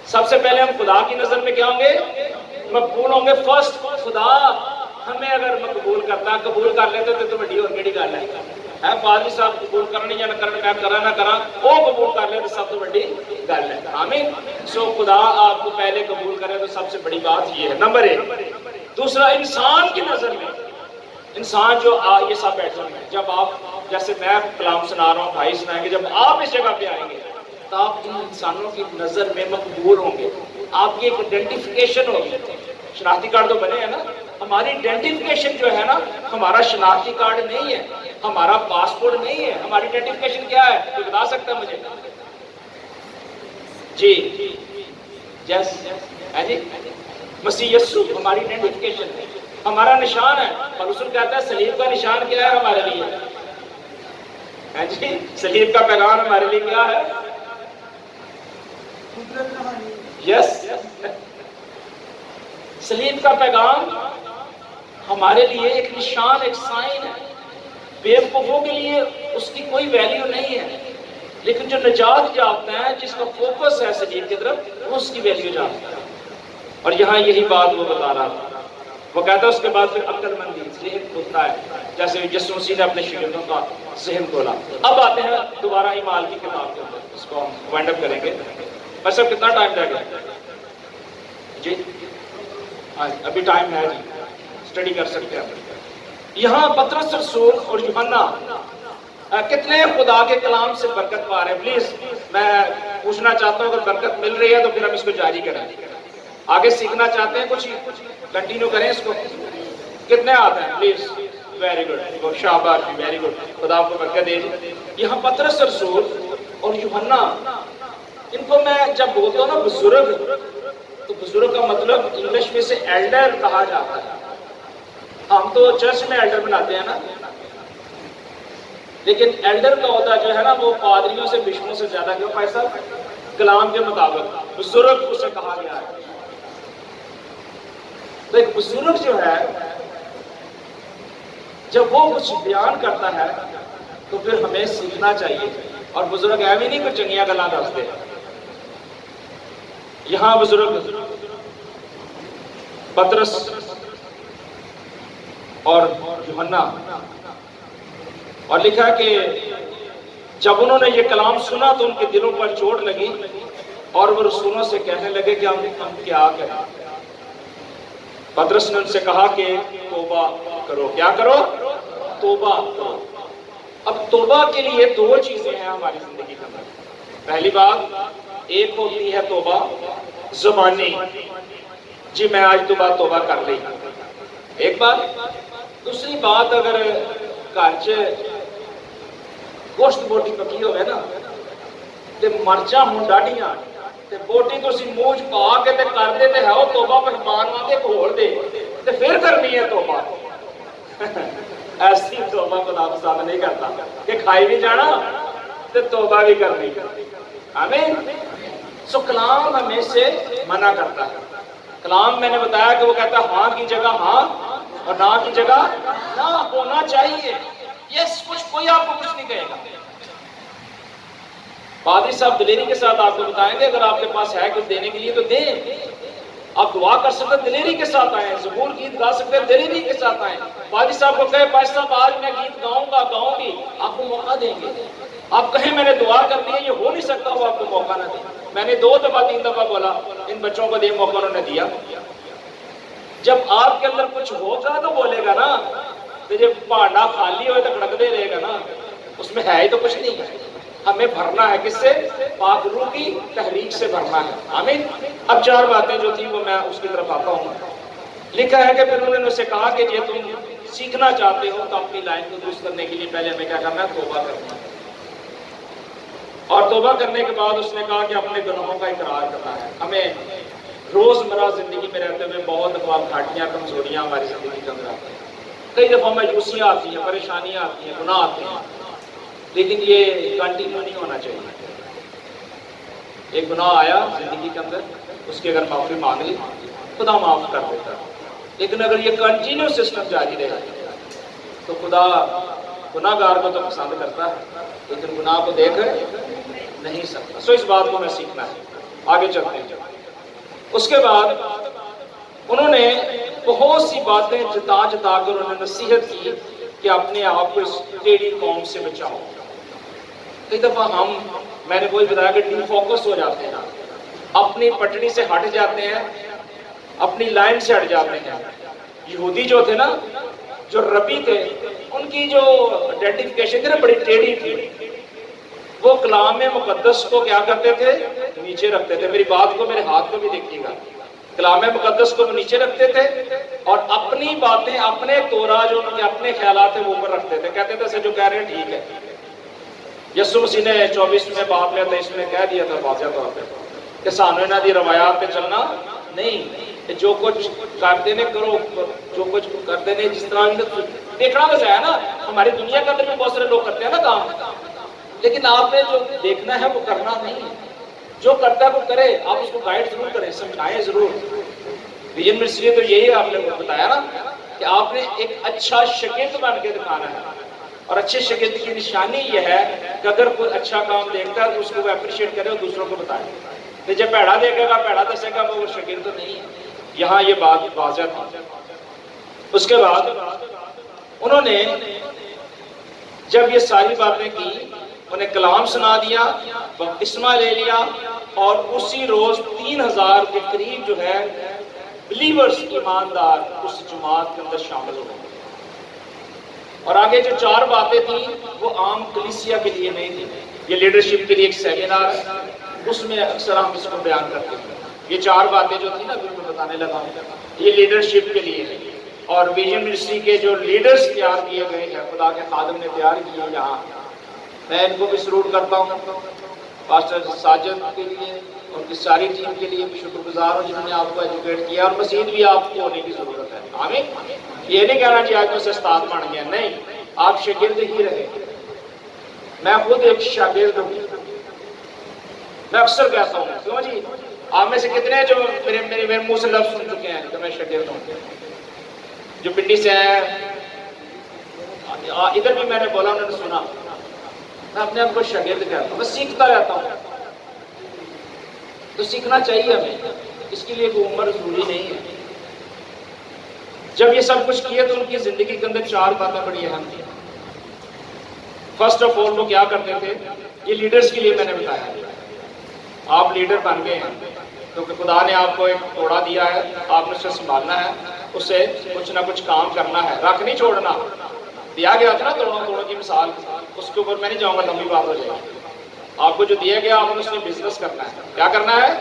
سب سے پہلے ہم خدا کی نظر میں کیا ہوں گے؟ مقبول ہوں گے. فرسٹ خدا ہمیں اگر مقبول کرتا، قبول کر لیتے تو بڑی اور کیڑی گل ہے. پادری صاحب قبول کرنی یا نہ کرن، میں کرا نہ کرا، وہ قبول کر لے تو سب تو بڑی گل ہے. آمین. سو خدا آپ کو پہلے قبول کرے تو سب سے بڑی بات یہ ہے. نمبر 1. دوسرا، انسان کی نظر میں انسان جو یہ سب بیٹھے ہوئے ہیں، جب آپ جیسے میں کلام سنا رہا ہوں، بھائی سنائیں گے، جب آپ اس جگہ پہ آئیں گے تو آپ ان انسانوں کی نظر میں مقبول ہوں گے، آپ کی ایک آئیڈینٹیفیکیشن ہوگی۔ شناختی کارڈ تو بنے ہیں نا، ہماری آئیڈینٹیفیکیشن جو ہے نا، ہمارا شناختی کارڈ نہیں ہے، ہمارا پاسپورٹ نہیں ہے، ہماری آئیڈینٹیفیکیشن کیا ہے؟ کوئی بتا سکتا ہے مجھے؟ جی یس جی، مسیح یسوع ہماری آئیڈینٹیفیکیشن ہے، ہمارا نشان ہے۔ اور رسول کہتا ہے صلیب کا نشان کیا ہے ہمارے لیے؟ جی صلیب کا پیغام ہمارے لیے کیا ہے؟ یس، صلیب کا پیغام ہمارے لیے ایک نشان، ایک سائن ہے۔ بیوقوفوں کے لیے اس کی کوئی ویلیو نہیں ہے، لیکن جو نجات یافتہ ہے، جس کا فوکس ہے صلیب کی طرف، وہ اس کی ویلیو جانتا ہے۔ اور یہاں یہی بات وہ بتا رہا تھا، وہ کہتا ہے اس کے بعد پھر عقل مندی ذہن کھلتا ہے، جیسے یسوع مسیح نے اپنے شاگردوں کا ذہن کھولا۔ اب آتے ہیں دوبارہ اعمال کی کتاب کے اندر، اس کو ہم وائنڈ اپ کریں گے۔ بس اب کتنا ٹائم رہ گیا؟ جی ابھی ٹائم ہے جی، اسٹڈی کر سکتے ہیں۔ یہاں پطرس رسول اور یوحنا کتنے خدا کے کلام سے برکت پا رہے ہیں؟ پلیز میں پوچھنا چاہتا ہوں، اگر برکت مل رہی ہے تو پھر ہم اس کو جاری کریں، آگے سیکھنا چاہتے ہیں کچھ کنٹینیو کریں اس کو۔ کتنے آتے ہیں؟ پلیز، ویری گڈ، شاباش، ویری گڈ، خدا آپ کو برکت دے جی۔ یہاں پطرس رسول اور یوحنا، ان کو میں جب بولتا ہوں نا بزرگ، تو بزرگ کا مطلب انگلش میں سے ایلڈر کہا جاتا ہے۔ ہم تو چرچ میں ایلڈر بناتے ہیں نا، لیکن ایلڈر کا عہدہ جو ہے نا وہ پادریوں سے بشپوں سے زیادہ کیوں بھائی صاحب؟ کلام کے مطابق بزرگ اسے کہا گیا ہے۔ تو ایک بزرگ جو ہے جب وہ کچھ بیان کرتا ہے تو پھر ہمیں سیکھنا چاہیے، اور بزرگ ایویں نہیں کوئی چنگیاں گلاں دستے۔ یہاں بزرگ پطرس اور یوحنا، اور لکھا کہ جب انہوں نے یہ کلام سنا تو ان کے دلوں پر چوٹ لگی، اور وہ رسولوں سے کہنے لگے کہ ہم کیا کریں؟ پطرس نے ان سے کہا کہ توبہ کرو۔ کیا کرو؟ توبہ کرو۔ اب توبہ کے لیے دو چیزیں ہیں ہماری زندگی کے اندر۔ پہلی بات ایک ہوتی ہے توبہ زبانی، جی میں آج توبہ کر لی، ایک بات۔ دوسری بات، اگر گھر چ گوشت بوٹی پکی ہوئے نا تے مرچاں ہون ڈاڈیاں تے بوٹی تسی منہ چ پا کے تے کر دے تے ہے وہ توبہ پہمان وانگے کھول دے تے پھر کرنی ہے توبہ۔ ایسی توبہ خدا پسند نہیں کرتا کہ کھائی بھی جانا تے توبہ بھی کرنی۔ آمین۔ سو کلام ہمیں سے منع کرتا ہے۔ کلام میں نے بتایا کہ وہ کہتا ہے ہاں کی جگہ ہاں اور نہ کی جگہ نہ ہونا چاہیے۔ یس، کوئی آپ کو کچھ نہیں کہے گا۔ پادری صاحب دلیری کے ساتھ آپ کو بتائیں گے، اگر آپ کے پاس ہے کچھ دینے کے لیے تو دیں۔ آپ دعا کر سکتے دلیری کے ساتھ آئیں، زبور گیت گا سکتے دلیری کے ساتھ آئیں۔ پادری صاحب کو کہے پادری صاحب آج میں گیت گاؤں گی، آپ کو موقع دیں گے۔ آپ کہیں میں نے دعا کرنی ہے، یہ ہو نہیں سکتا وہ آپ کو موقع نہ دیں۔ میں نے 2 دفعہ 3 دفعہ بولا، ان بچوں کو دے موقع انہوں نے دیا۔ جب آپ کے اندر کچھ ہوگا تو بولے گا نا، تو جب پہاڑا خالی ہوئے تو کھڑکتے رہے گا نا، اس میں ہے ہی تو کچھ نہیں ہے۔ ہمیں بھرنا ہے کس سے؟ پاک روح کی تحریک سے بھرنا ہے۔ آمین۔ اب 4 باتیں جو تھیں وہ میں اس کی طرف آتا ہوں۔ لکھا ہے کہ پھر انہوں نے اسے کہا کہ یہ تم سیکھنا چاہتے ہو تو اپنی لائن کو درست کرنے کے لیے پہلے ہمیں کیا کرنا ہے؟ توبہ کرنا ہے۔ اور توبہ کرنے کے بعد اس نے کہا کہ اپنے گناہوں کا اقرار کرنا ہے۔ ہمیں روزمرہ زندگی میں رہتے ہوئے بہت دفعہ گھاٹیاں کمزوریاں ہماری زندگی کے اندر آتی ہیں، کئی دفعہ مایوسیاں آتی ہیں، پریشانیاں آتی ہیں، گناہ آتے ہیں، لیکن یہ کنٹینیو نہیں ہونا چاہیے۔ ایک گناہ آیا زندگی کے اندر، اس کی اگر معافی مانگ لی خدا معاف کر دیتا ہے، لیکن اگر یہ کنٹینیو سسٹم جاری رہے تو خدا گناہ گار کو تو پسند کرتا ہے لیکن گناہ کو دیکھ نہیں سکتا۔ سو اس بات کو ہمیں سیکھنا ہے۔ آگے چلتے ہیں۔ اس کے بعد انہوں نے بہت سی باتیں جتا کر انہوں نے نصیحت کی کہ اپنے آپ کو اس ٹیڑھی قوم سے بچاؤ۔ کئی دفعہ میں نے وہی بتایا کہ ڈی فوکس ہو جاتے ہیں، اپنی پٹڑی سے ہٹ جاتے ہیں، اپنی لائن سے ہٹ جاتے ہیں۔ یہودی جو تھے نا جو ربی تھے ان کی جو آئیڈینٹیفیکیشن تھی نا بڑی ٹیڑھی تھی. وہ کلام مقدس کو کیا کرتے تھے؟ نیچے رکھتے تھے. میری بات کو، میرے ہاتھ کو بھی دیکھیے گا. کلام مقدس کو نیچے رکھتے تھے اور اپنی باتیں، اپنے تورا جو ان کے اپنے خیالات ہیں وہ اوپر رکھتے تھے. کہتے تھے جو کہہ رہے ہیں ٹھیک ہے. یسوع مسیح نے 24ویں باب میں 23 میں کہہ دیا تھا واضح طور پہ کہ سانو انہاں دی روایات پہ چلنا نہیں، جو کچھ کرتے نے کرو، جو کچھ کرتے نے جس طرح دیکھنا تو ہے نا. ہماری دنیا کے اندر بھی بہت سارے لوگ کرتے ہیں نا کام، لیکن آپ نے جو دیکھنا ہے وہ کرنا نہیں ہے. جو کرتا ہے وہ کرے، آپ اس کو گائیڈ ضرور کریں، سمجھائیں ضرور. ویژن منسٹری تو یہی آپ نے بتایا نا کہ آپ نے ایک اچھا شاگرد بن کے دکھانا ہے. اور اچھے شاگرد کی نشانی یہ ہے کہ اگر کوئی اچھا کام دیکھتا ہے تو اس کو وہ اپریشیٹ کرے اور دوسروں کو بتائے. تو جب پیڑا دیکھے گا، پیڑا دسے گا، وہ شاگرد تو نہیں ہے. یہاں یہ بات واضح تھی. اس کے بعد انہوں نے جب یہ ساری باتیں کی، انہیں کلام سنا دیا، بپتسمہ لے لیا، اور اسی روز 3000 کے قریب جو ہے بلیورز، ایماندار اس جماعت کے اندر شامل ہو گئے. اور آگے جو 4 باتیں تھیں وہ عام کلیسیا کے لیے نہیں تھیں. یہ لیڈرشپ کے لیے ایک سیمینار ہے، اس میں اکثر ہم اس کو بیان کرتے ہیں. یہ 4 باتیں جو تھیں نا ابھی میں بتانے لگا ہوں، یہ لیڈرشپ کے لیے ہے. اور ویژن منسٹری کے جو لیڈرز تیار کیے گئے ہیں، خدا کے خادم نے تیار کیے یہاں، میں ان کو بھی سلوٹ کرتا ہوں. پاسٹر ساجد کے لیے، ان کی ساری ٹیم کے لیے بھی شکر گزار ہوں جنہوں نے آپ کو ایجوکیٹ کیا، اور مزید بھی آپ کو ہونے کی ضرورت ہے. آمین. یہ نہیں کہنا چاہیے آج میں سے استاد بن گیا، نہیں، آپ شاگرد ہی رہے. میں خود ایک شاگرد ہوں. میں اکثر کہتا ہوں، کیوں جی آپ میں سے کتنے جو میرے منہ سے لفظ سن چکے ہیں کہ میں شاگرد ہوں؟ جو پنڈی سے ہیں، ادھر بھی میں نے بولا، انہوں نے سنا. میں اپنے آپ کو شاگرد کہتا ہوں، میں سیکھتا رہتا ہوں. تو سیکھنا چاہیے ہمیں، اس کے لیے کوئی عمر ضروری نہیں ہے. جب یہ سب کچھ کیے تو ان کی زندگی کے اندر 4 باتیں بڑی اہم تھیں. فرسٹ آف آل وہ کیا کرتے تھے؟ یہ لیڈرز کے لیے میں نے بتایا. آپ لیڈر بن گئے ہیں کیونکہ خدا نے آپ کو ایک توڑا دیا ہے، آپ نے اسے سنبھالنا ہے، اس سے کچھ نہ کچھ کام کرنا ہے، رکھ نہیں چھوڑنا. دیا گیا تھا نا توڑوں کی مثال، اس کے اوپر میں نہیں جاؤں گا، لمبی بات ہو جائے گی. آپ کو جو دیا گیا آپ نے اس میں بزنس کرنا ہے. کیا کرنا ہے؟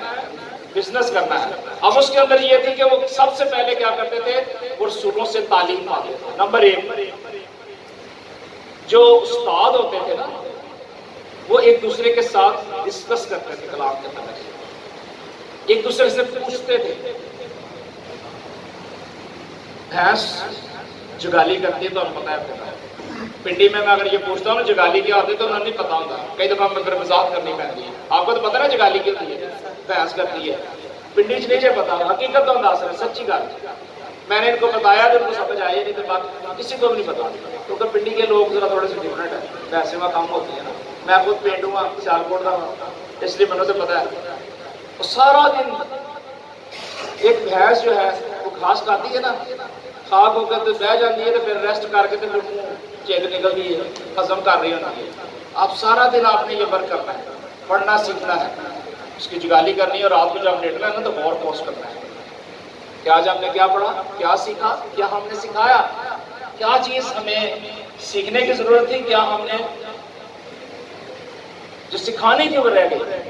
بزنس کرنا ہے. اب اس کے اندر یہ تھی کہ وہ سب سے پہلے کیا کرتے تھے؟ وہ رسولوں سے تعلیم پاتے تھے. نمبر 1، جو استاد ہوتے تھے نا وہ ایک دوسرے کے ساتھ ڈسکس کرتے تھے کلام کے اندر، ایک دوسرے سے پوچھتے تھے. بھینس جگالی کرتی ہے تو ہم پتہ ہے پنڈی میں اگر یہ پوچھتا ہوں نا جگالی کیا ہوتی ہے تو انہیں نہیں پتا ہوتا. کئی دفعہ میں پھر مزاق کرنی پڑتی ہے. آپ کو تو پتا نا جگالی کی ہوتی ہے، بحث کرتی ہے. پنڈی چ نہیں جی پتا، حقیقت تو انداز ہے، سچی گل. میں نے ان کو بتایا تو ان کو سمجھ آئی نہیں، تو بات کسی کو بھی نہیں پتا، کیونکہ پنڈی کے لوگ ذرا تھوڑے سے ڈفرینٹ ہیں، بحثیں میں کام ہوتی ہے نا. میں خود پینڈوں ہوں، سیالکوٹ کا ہوں، اس لیے مجھے پتا ہے. سارا دن ایک بھینس جو ہے وہ گھاس کھاتی ہے نا، خاک ہو کر تو بہ جاتی ہے، تو پھر ریسٹ کر کے تو پھر منہ چیک نکلتی ہے، ہضم کر رہی ہوتی ہے. آپ سارا دن آپ نے یہ ورک کرنا ہے، پڑھنا سیکھنا ہے، اس کی جگالی کرنی ہے، اور رات کو جب لیٹنا ہے نا تو غور پوسٹ کرنا ہے کہ آج ہم نے کیا پڑھا، کیا سیکھا، کیا ہم نے سکھایا، کیا چیز ہمیں سیکھنے کی ضرورت تھی، کیا ہم نے جو سکھانی تھی وہ رہ گئی.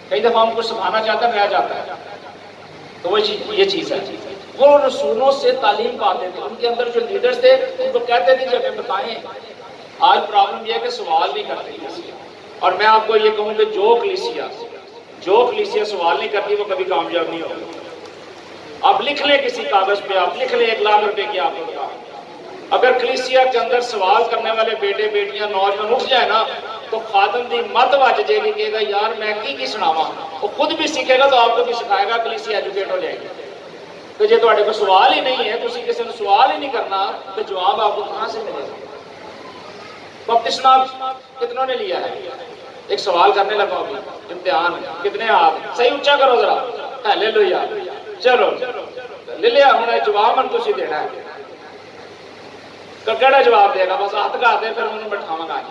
کئی دفعہ ہم کو سکھانا چاہتا ہے رہ جاتا ہے. تو یہ چیز ہے. وہ رسولوں سے تعلیم پاتے تھے. ان کے اندر جو لیڈرز تھے ان کو کہتے تھے کہ ہمیں بتائیں. آج پرابلم یہ ہے کہ سوال نہیں کرتے. اور میں آپ کو یہ کہوں کہ جو کلیسیا سوال نہیں کرتی وہ کبھی کامیاب نہیں ہوگی. آپ لکھ لیں کسی کاغذ پہ، آپ لکھ لیں 1 لاکھ روپے کی آپ کو بتا. اگر کلیسیا کے اندر سوال کرنے والے بیٹے بیٹیاں نوجوان اٹھ جائے نا تو خادم دی مت بچ جائے گی. کہے گا یار میں کی سناواں. وہ خود بھی سیکھے گا تو آپ کو بھی سکھائے گا، کلیسیا ایجوکیٹ ہو جائے گی. تو جی تھوڑے کو سوال ہی نہیں ہے، تسی کسی نے سوال ہی نہیں کرنا تو جواب آپ کو کہاں سے ملے گا؟ بپتسمہ کتنوں نے لیا ہے؟ ایک سوال کرنے لگا ہوگی، امتحان کتنے ہاتھ صحیح اونچا کرو ذرا. ہیلیلویا. چلو لے لیا. ہوں جواب من تسی دینا ہے. کہڑا جواب دے گا؟ بس ہاتھ کر دے پھر انہوں بٹھاواں گا.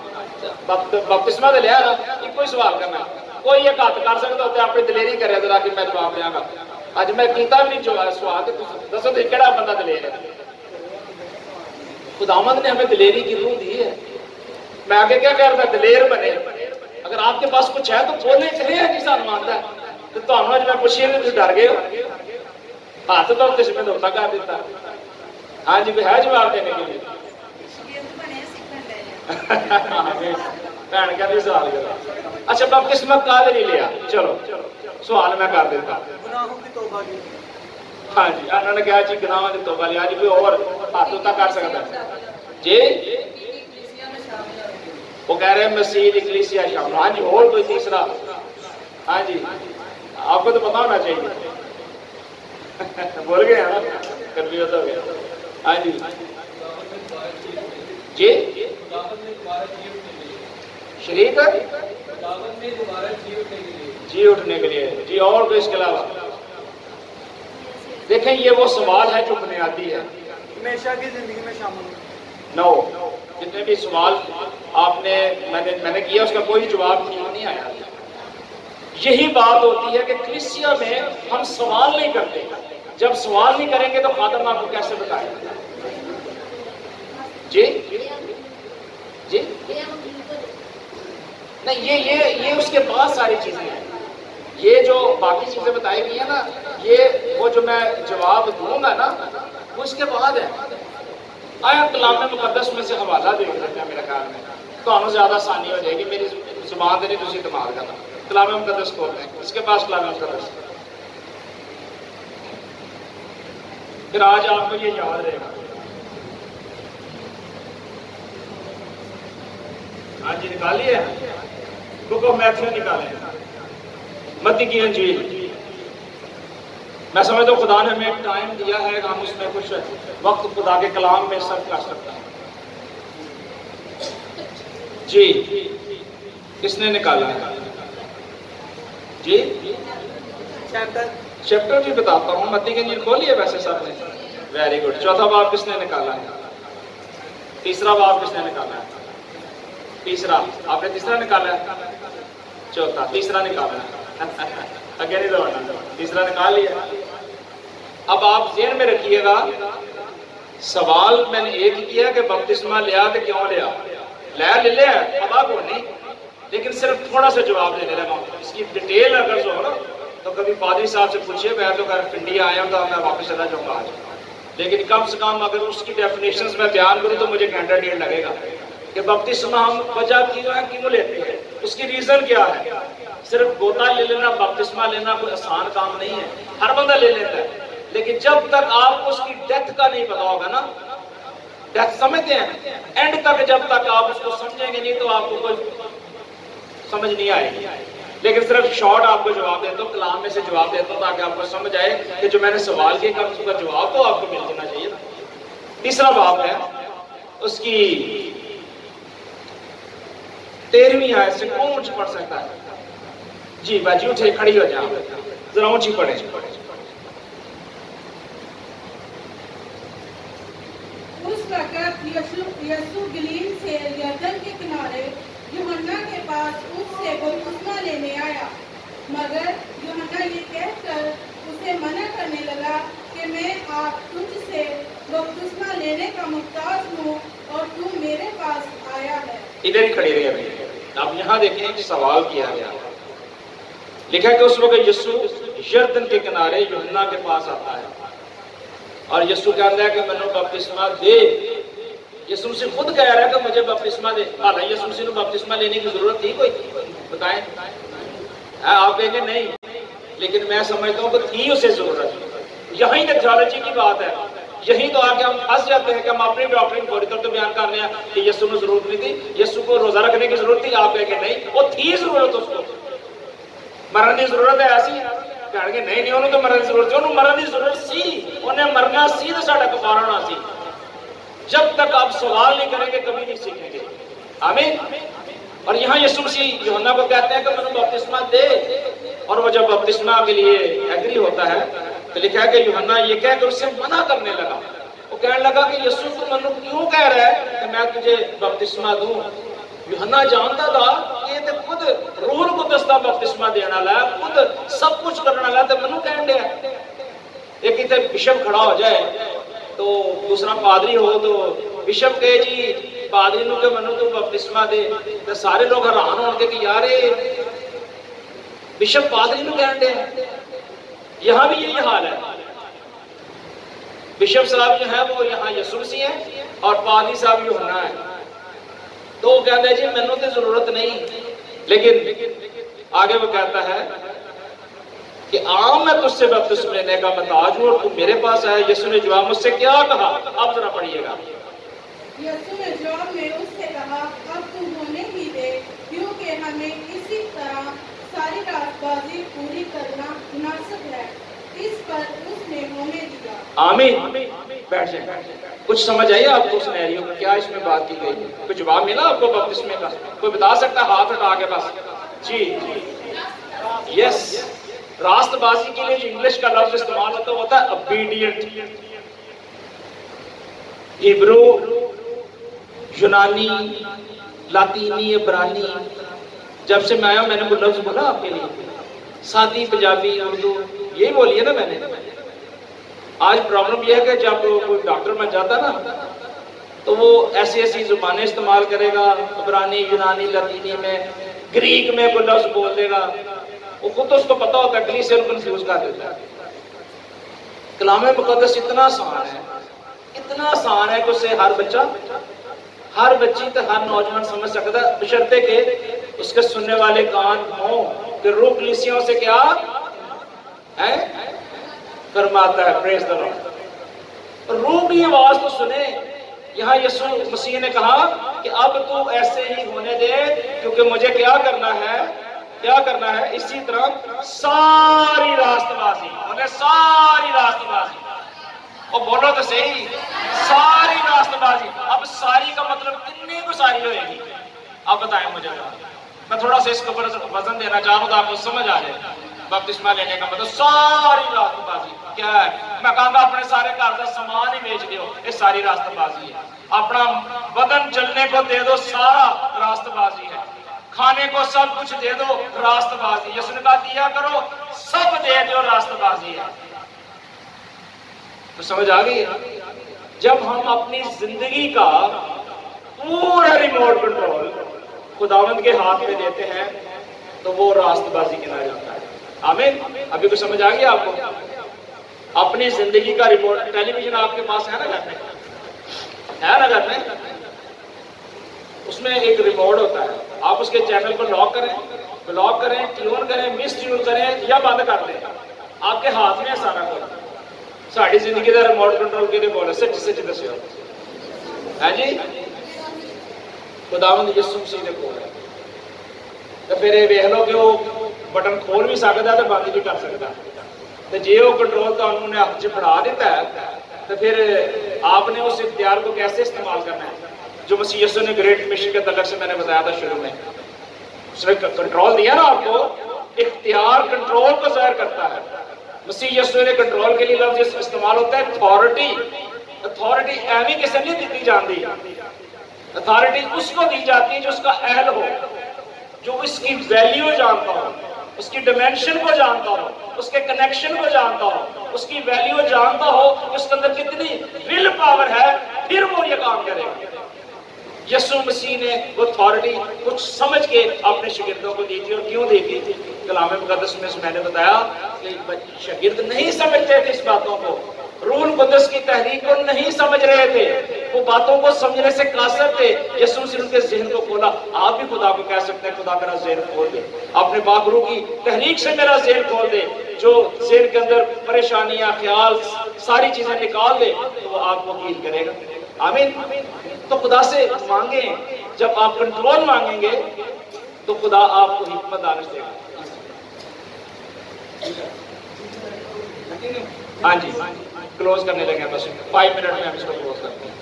بپتسمہ دے لیا نا، ایک کوئی سوال کرنا. کوئی ایک ہاتھ کر سکتا ہوتے اپنی دلیری کرے ذرا کہ میں جواب دیا گا. اج میں کیتا بھی نہیں سوال کہ دسو تو کہڑا بندہ دلیر ہے. خداوند نے ہمیں دلیری کی روح دی ہے. میں آگے کیا کہہ رہا تھا؟ دلیر بنے. اگر آپ کے پاس کچھ ہے تو بولنے چلے ہیں جی سان مانتا ہے تو تمہیں جو میں پوچھیے تو ڈر گئے ہو. ہاتھ تو کس میں دھوتا کر دیتا. ہاں جی ہے جواب دینے کے لیے. بھن کہتی سوال کرو. اچھا بپتسمہ کا نہیں لیا. چلو سوال میں کر دیتا. ہاں جی انہوں نے کہا جی گناہوں کی توبہ لیا جی. کوئی اور ہاتھ اتنا کر سکتا ہے جی؟ وہ کہہ رہے ہیں مسیح اکلیسیا شامل. ہاں جی اور کوئی تیسرا؟ ہاں جی آپ کو تو پتا ہونا چاہیے. بول گئے ہیں کنفیوز ہو گیا. ہاں جی جی شریک جی اٹھنے کے لیے جی. اور کوئی اس کے علاوہ؟ دیکھیں یہ وہ سوال ہے جو بنیادی ہے. ہمیشہ کی زندگی میں شامل نو جتنے بھی سوال آپ نے میں نے کیا اس کا کوئی جواب نہیں آیا. یہی بات ہوتی ہے کہ کلیسیا میں ہم سوال نہیں کرتے. جب سوال نہیں کریں گے تو خادم آپ کو کیسے بتائیں؟ جی جی نہیں یہ اس کے بعد ساری چیزیں ہیں. یہ جو باقی چیزیں بتائی گئی ہیں نا یہ وہ جو میں جواب دوں گا نا وہ اس کے بعد ہے. آیا کلام مقدس میں سے حوالہ دیکھ لیتے ہیں. میرے خیال میں تو ہمیں زیادہ آسانی ہو جائے گی. میری زبان نہیں تھی استعمال کرنا. کلام مقدس کھولتے ہیں. اس کے پاس کلام مقدس پھر آج آپ کو یہ یاد رہے گا. ہاں جی نکالیے بک آف میتھیو نکالیں. متی کی انجیل. میں سمجھتا ہوں خدا نے ہمیں ایک ٹائم دیا ہے کہ ہم اس میں کچھ وقت خدا کے کلام میں سب کر سکتے ہیں. جی کس نے نکالا ہے؟ جی چیپٹر بھی بتاتا ہوں. متی کی انجیل کھولیے ویسے سب نے. Very good. چوتھا باب کس نے نکالا ہے؟ تیسرا باب کس نے نکالا ہے؟ تیسرا. آپ نے تیسرا نکالا ہے؟ چوتھا. تیسرا نکالا ہے. اگے نہیں دوڑنا. تیسرا نکال لیا. اب آپ ذہن میں رکھیے گا سوال میں نے ایک کیا کہ بپتسمہ لیا کہ کیوں لیا. لے لیا پتا کو نہیں لیکن صرف تھوڑا سا جواب دینے لگا. اس کی ڈیٹیل اگر جو ہو نا تو کبھی پادری صاحب سے پوچھیے. میں تو اگر انڈیا آیا ہوں تو میں واپس چلا جاؤں گا آج. لیکن کم سے کم اگر اس کی ڈیفینیشنز میں بیان کروں تو مجھے گھنٹہ ڈیڑھ لگے گا کہ بپتسمہ ہم وجہ کیوں لیتے ہیں. اس کی ریزن کیا ہے. صرف گوتا لے لینا بپتسمہ لینا کوئی آسان کام نہیں ہے. ہر بندہ لے لیتا ہے لیکن جب تک آپ کو اس کی ڈیتھ کا نہیں پتا ہوگا نا. ڈیتھ سمجھتے ہیں اینڈ تک جب تک آپ اس کو سمجھیں گے نہیں تو آپ کو کوئی سمجھ نہیں آئے گی. لیکن صرف شارٹ آپ کو جواب دیتا ہوں. کلام میں سے جواب دیتا ہوں تاکہ آپ کو سمجھ آئے کہ جو میں نے سوال کیا اس کا جواب تو آپ کو مل جانا چاہیے. تیسرا باب ہے اس کی 13ویں آیت سے کون اونچی پڑھ سکتا ہے؟ جی باجی اٹھے کھڑی ہو جائیں ذرا اونچی پڑھیں. اس وقت یسوع گلیل سے یردن کے کنارے یوحنا کے پاس اس سے بپتسمہ لینے آیا. مگر یوحنا یہ کہہ کر اسے منع کرنے لگا کہ میں آپ تجھ سے بپتسمہ لینے کا محتاج ہوں اور تو میرے پاس آیا ہے. ادھر ہی کھڑی رہی. اب یہاں دیکھیں ایک سوال کیا گیا. لکھا کہ اس وقت یسوع یردن کے کنارے یوحنا کے پاس آتا ہے اور یسوع کہتا ہے کہ میں نے بپتسمہ دے. یسوع سے خود کہہ رہا ہے کہ مجھے بپتسمہ دے. حالانکہ یسوع سے بپتسمہ لینے کی ضرورت تھی کوئی؟ بتائیں. آپ کہیں گے نہیں لیکن میں سمجھتا ہوں کہ تھی اسے ضرورت. یہیں تک تھیولوجی کی بات ہے. یہی تو آ کے ہم پھنس جاتے ہیں کہ ہم اپنی ڈاکٹرین فوری طور پہ بیان کر رہے ہیں کہ یسوع میں ضرورت نہیں تھی. یسوع کو روزہ رکھنے کی ضرورت تھی. آپ کہیں گے نہیں وہ تھی ضرورت. اس کو مرن کی ضرورت ہے ایسی کہیں گے نہیں انہوں تو مرن کی ضرورت. انہوں مرن کی ضرورت سی. انہیں مرنا سی تو ساڈا کفارہ ہونا سی. جب تک آپ سوال نہیں کریں گے کبھی نہیں سیکھیں گے. آمین. اور یہاں یسوع مسیح یوحنا کو کہتے ہیں کہ میں نے بپتسمہ دے. اور وہ جب بپتسمہ کے لیے ایگری ہوتا ہے تو لکھا ہے کہ یوحنا یہ کہہ کر اس سے منع کرنے لگا. وہ کہنے لگا کہ یسوع تو منو کیوں کہہ رہا ہے کہ میں تجھے بپتسمہ دوں. یوحنا جانتا تھا کہ یہ خود روح القدس کا بپتسمہ دینے والا ہے. خود سب کچھ کرنے والا ہے تو منو کہن دیا. ایک ادھر بشپ کھڑا ہو جائے تو دوسرا پادری ہو تو بشپ کہے جی پادری نو کہ منو تو بپتسمہ دے تو سارے لوگ حیران ہو کے کہ یار بشپ پادری نو کہنے دے. یہاں بھی یہی حال ہے. بشپ صاحب جو ہے وہ یہاں یسوع مسیح ہیں اور پادری صاحب یوحنا ہے. تو وہ کہتے ہیں جی منو تو ضرورت نہیں. لیکن آگے وہ کہتا ہے کہ عام میں تجھ سے بپتسمہ لینے کا محتاج ہوں اور تم میرے پاس آئے. یسوع نے جواب مجھ سے کیا کہا؟ اب ذرا پڑھیے گا. یسوع نے جواب میں اس سے کہا اب تم ہونے ہی دے کیونکہ ہمیں اسی طرح ساری راست بازی پوری کرنا مناسب ہے. اس پر اس نے ہونے دیا. آمین. بیٹھ جائیں. کچھ سمجھ آئیے آپ کو سینیریو میں کیا اس میں بات کی گئی؟ کوئی جواب ملا آپ کو بپتسمے کا؟ کوئی بتا سکتا ہے ہاتھ اٹھا کے بس؟ جی یس. راست بازی کے لیے جو انگلش کا لفظ استعمال ہوتا ہے obedient. ہیبرو، یونانی، لاطینی، عبرانی، جب سے میں آیا میں نے کوئی لفظ بولا آپ کے لیے؟ سادی پنجابی، اردو، یہی بولی ہے نا میں نے. آج پرابلم یہ ہے کہ جب کوئی ڈاکٹر بن جاتا نا تو وہ ایسی ایسی زبانیں استعمال کرے گا، عبرانی، یونانی، لاطینی میں، گریک میں کوئی لفظ بول دے گا. وہ خود تو اس کو پتا ہوتا ہے، گلی سے کنفیوز کر دیتا ہے. کلام مقدس اتنا آسان ہے، اتنا آسان ہے کہ اسے ہر بچہ، ہر بچی تو ہر نوجوان سمجھ سکتا ہے، بشرطے کہ اس کے سننے والے کان ہوں کہ روح کلیسیوں سے کیا ہے فرماتا ہے. پریز دی لارڈ. روح کی آواز تو سنے. یہاں یسوع مسیح نے کہا کہ اب تو ایسے ہی ہونے دے کیونکہ مجھے کیا کرنا ہے؟ کیا کرنا ہے؟ اسی طرح ساری راست بازی. انہیں ساری راست بازی. اور بولو تو صحیح، ساری راست بازی. اب ساری کا مطلب کتنی کو ساری ہوئے گی؟ آپ بتائیں مجھے. میں تھوڑا سا اس کو وزن دینا چاہوں تو آپ کو سمجھ آ جائے. بپتسمہ لینے کا مطلب ساری راست بازی کیا ہے؟ میں کہوں گا اپنے سارے گھر کا سامان ہی بیچ دیو، یہ ساری راست بازی ہے. اپنا بدن چلنے کو دے دو، سارا راست بازی ہے. کھانے کو سب کچھ دے دو، راست بازی. یسوع نے کہا دیا کرو، سب دے دو، راست بازی ہے. تو سمجھ آ گئی؟ جب ہم اپنی زندگی کا پورا ریموٹ کنٹرول خداوند کے ہاتھ میں دیتے ہیں تو وہ راست بازی گنا جاتا ہے. آمین. ابھی کچھ سمجھ آ گیا آپ کو؟ اپنی زندگی کا ریموٹ. ٹیلی ویژن آپ کے پاس ہے نا گھر میں؟ ہے نا گھر میں؟ اس میں ایک ریموٹ ہوتا ہے. آپ اس کے چینل کو لاک کریں، بلاک کریں، ٹیون کریں، مس ٹیون کریں یا بند کر دیں. آپ کے ہاتھ میں ہے سارا کچھ. ساری زندگی کا ریموٹ کنٹرول کے لیے بولے سچ سچ دسو ہے جی. خداوند یسوع مسیح نے بولا تو پھر یہ ویکھ لو کہ وہ بٹن کھول بھی سکتا تو بند بھی کر سکتا. تو جی وہ کنٹرول تو انہوں نے ہاتھ چ پڑھا دیتا ہے تو پھر آپ نے اس اختیار کو کیسے استعمال کرنا ہے جو مسیح یسوع نے گریٹ مشن کے تعلق سے میں نے بتایا تھا شروع میں. اس نے کنٹرول دیا نا آپ کو. اختیار کنٹرول کو ظاہر کرتا ہے. مسیح یسوع نے کنٹرول کے لیے لفظ استعمال ہوتا ہے اتھارٹی. اتھارٹی ایویں کسی نہیں دی جاتی. اتھارٹی اس کو دی جاتی ہے جو اس کا اہل ہو، جو اس کی ویلیو جانتا ہو، اس کی ڈیمینشن کو جانتا ہو، اس کے کنیکشن کو جانتا ہو، اس کی ویلیو جانتا ہو کہ اس کے اندر کتنی ول پاور ہے، پھر وہ یہ کام کرے گا. یسوع مسیح نے وہ اتھارٹی کچھ سمجھ کے اپنے شاگردوں کو دی تھی. اور کیوں دی تھی؟ کلام مقدس میں میں نے بتایا کہ شاگرد نہیں سمجھتے تھے اس باتوں کو. روح القدس کی تحریک کو نہیں سمجھ رہے تھے. وہ باتوں کو سمجھنے سے قاصر تھے. یسوع مسیح ان کے ذہن کو کھولا. آپ بھی خدا کو کہہ سکتے ہیں خدا میرا ذہن کھول دے. اپنے پاک روح کی تحریک سے میرا ذہن کھول دے. جو ذہن کے اندر پریشانیاں، خیال، ساری چیزیں نکال دے تو وہ آپ کو ہیل کرے گا. آمین. تو خدا سے مانگیں. جب آپ کنٹرول مانگیں گے تو خدا آپ کو حکمت دانش دے گا. ہاں جی کلوز کرنے لگے بس 5 منٹ میں ہم اس کو کلوز کرتے ہیں.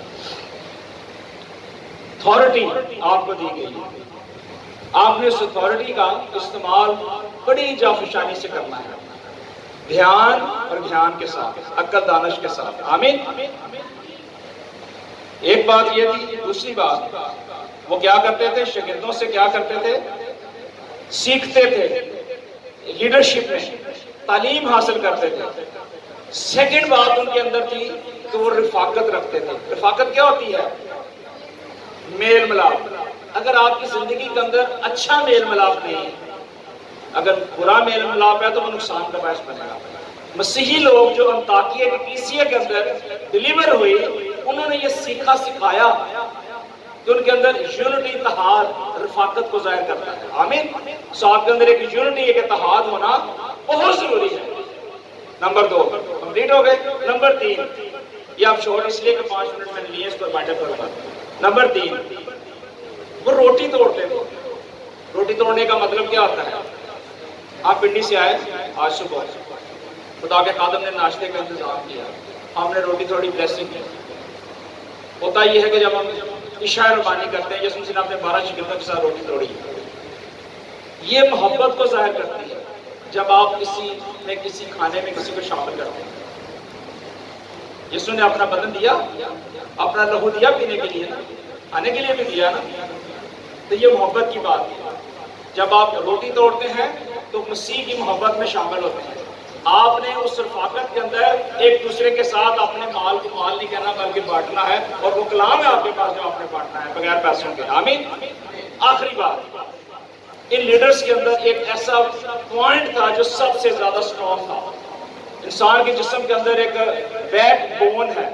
اتھارٹی آپ کو دی گئی ہے. آپ نے اس اتھارٹی کا استعمال بڑی جافشانی سے کرنا ہے، دھیان اور دھیان کے ساتھ، عقل دانش کے ساتھ. آمین. ایک بات یہ تھی. دوسری بات وہ کیا کرتے تھے؟ شاگردوں سے کیا کرتے تھے؟ سیکھتے تھے. لیڈرشپ میں تعلیم حاصل کرتے تھے. سیکنڈ بات ان کے اندر تھی کہ وہ رفاقت رکھتے تھے. رفاقت کیا ہوتی ہے؟ میل ملاپ. اگر آپ کی زندگی کے اندر اچھا میل ملاپ نہیں، اگر برا میل ملاپ ہے تو وہ نقصان کا باعث بنے گا. مسیحی لوگ جو انطاکیہ کی کلیسیا کے اندر ڈیلیور ہوئی، انہوں نے یہ سیکھا سکھایا کہ ان کے اندر یونٹی، اتحاد، رفاقت کو ظاہر کرتا ہے. آمین. سو آپ کے اندر ایک یونٹی، ایک اتحاد ہونا بہت ضروری ہے. نمبر 2 کمپلیٹ ہو گئے. نمبر 3 یہ آپ چھوڑ اس لیے کہ 5 منٹ میں لیے اس پر بیٹھے کروں گا. نمبر 3 وہ روٹی توڑتے ہیں. روٹی توڑنے کا مطلب کیا ہوتا ہے؟ آپ پنڈی سے آئے آج صبح، خدا کے خادم نے ناشتے کا انتظام کیا، ہم نے روٹی تھوڑی بلیسنگ کی. ہوتا یہ ہے کہ جب ہم عشاء ربانی کرتے ہیں، یسوع مسیح نے اپنے 12 شاگردوں کے ساتھ روٹی توڑی. یہ محبت کو ظاہر کرتی ہے جب آپ کسی کھانے میں کسی کو شامل کرتے ہیں. یسوع نے اپنا بدن دیا، اپنا لہو دیا پینے کے لیے نا، کھانے کے لیے بھی دیا نا. تو یہ محبت کی بات ہے. جب آپ روٹی توڑتے ہیں تو مسیح کی محبت میں شامل ہوتے ہیں. آپ نے اس رفاقت کے اندر ایک دوسرے کے ساتھ اپنے مال کو مال نہیں کہنا بلکہ بانٹنا ہے، اور وہ کلام ہے آپ کے پاس جو آپ نے بانٹنا ہے بغیر پیسوں کے. آمین. آخری بات، ان لیڈرز کے اندر ایک ایسا پوائنٹ تھا جو سب سے زیادہ اسٹرانگ تھا. انسان کے جسم کے اندر ایک بیک بون ہے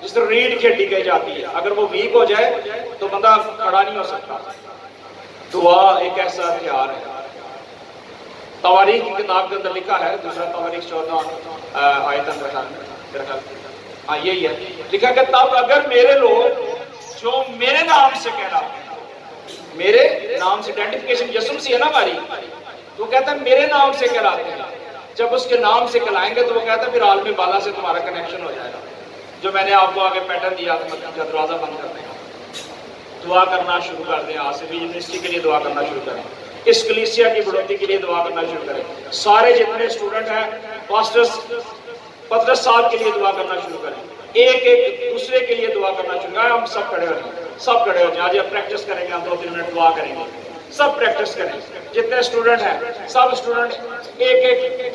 جس طرح ریڑھ کی ہڈی کہی جاتی ہے، اگر وہ ویک ہو جائے تو بندہ کھڑا نہیں ہو سکتا. دعا ایک ایسا ہتھیار ہے. تواریخ کی کتاب کے اندر لکھا ہے، دوسرا تواریخ 14 آیت ہاں یہی ہے، لکھا کہ تب اگر میرے لوگ جو میرے نام سے کہلاتے ہیں، میرے نام سے آئیڈینٹیفیکیشن یسوع سے ہے نا ہماری، تو وہ کہتا ہے میرے نام سے کہلاتے ہیں. جب اس کے نام سے کہلائیں گے تو وہ کہتا ہے پھر عالم بالا سے تمہارا کنیکشن ہو جائے گا. جو میں نے آپ کو آگے پیٹرن دیا تھا مطلب کا دروازہ بند کرنے کا. دعا کرنا شروع کر دیں آج سے بھی. یونیورسٹی کے لیے دعا کرنا شروع کریں، اس کلیسیا کی بڑھوتی کے لیے دعا کرنا شروع کریں. سارے جتنے اسٹوڈنٹ ہیں پاسٹرز پطرس صاحب کے لیے دعا کرنا شروع کریں. ایک دوسرے کے لیے دعا کرنا شروع کریں. ہم سب کھڑے ہو جائیں، سب کھڑے ہو جائیں. آج پریکٹس کریں گے، ہم 2-3 منٹ دعا کریں گے. سب پریکٹس کریں. جتنے اسٹوڈنٹ ہیں سب اسٹوڈنٹ ایک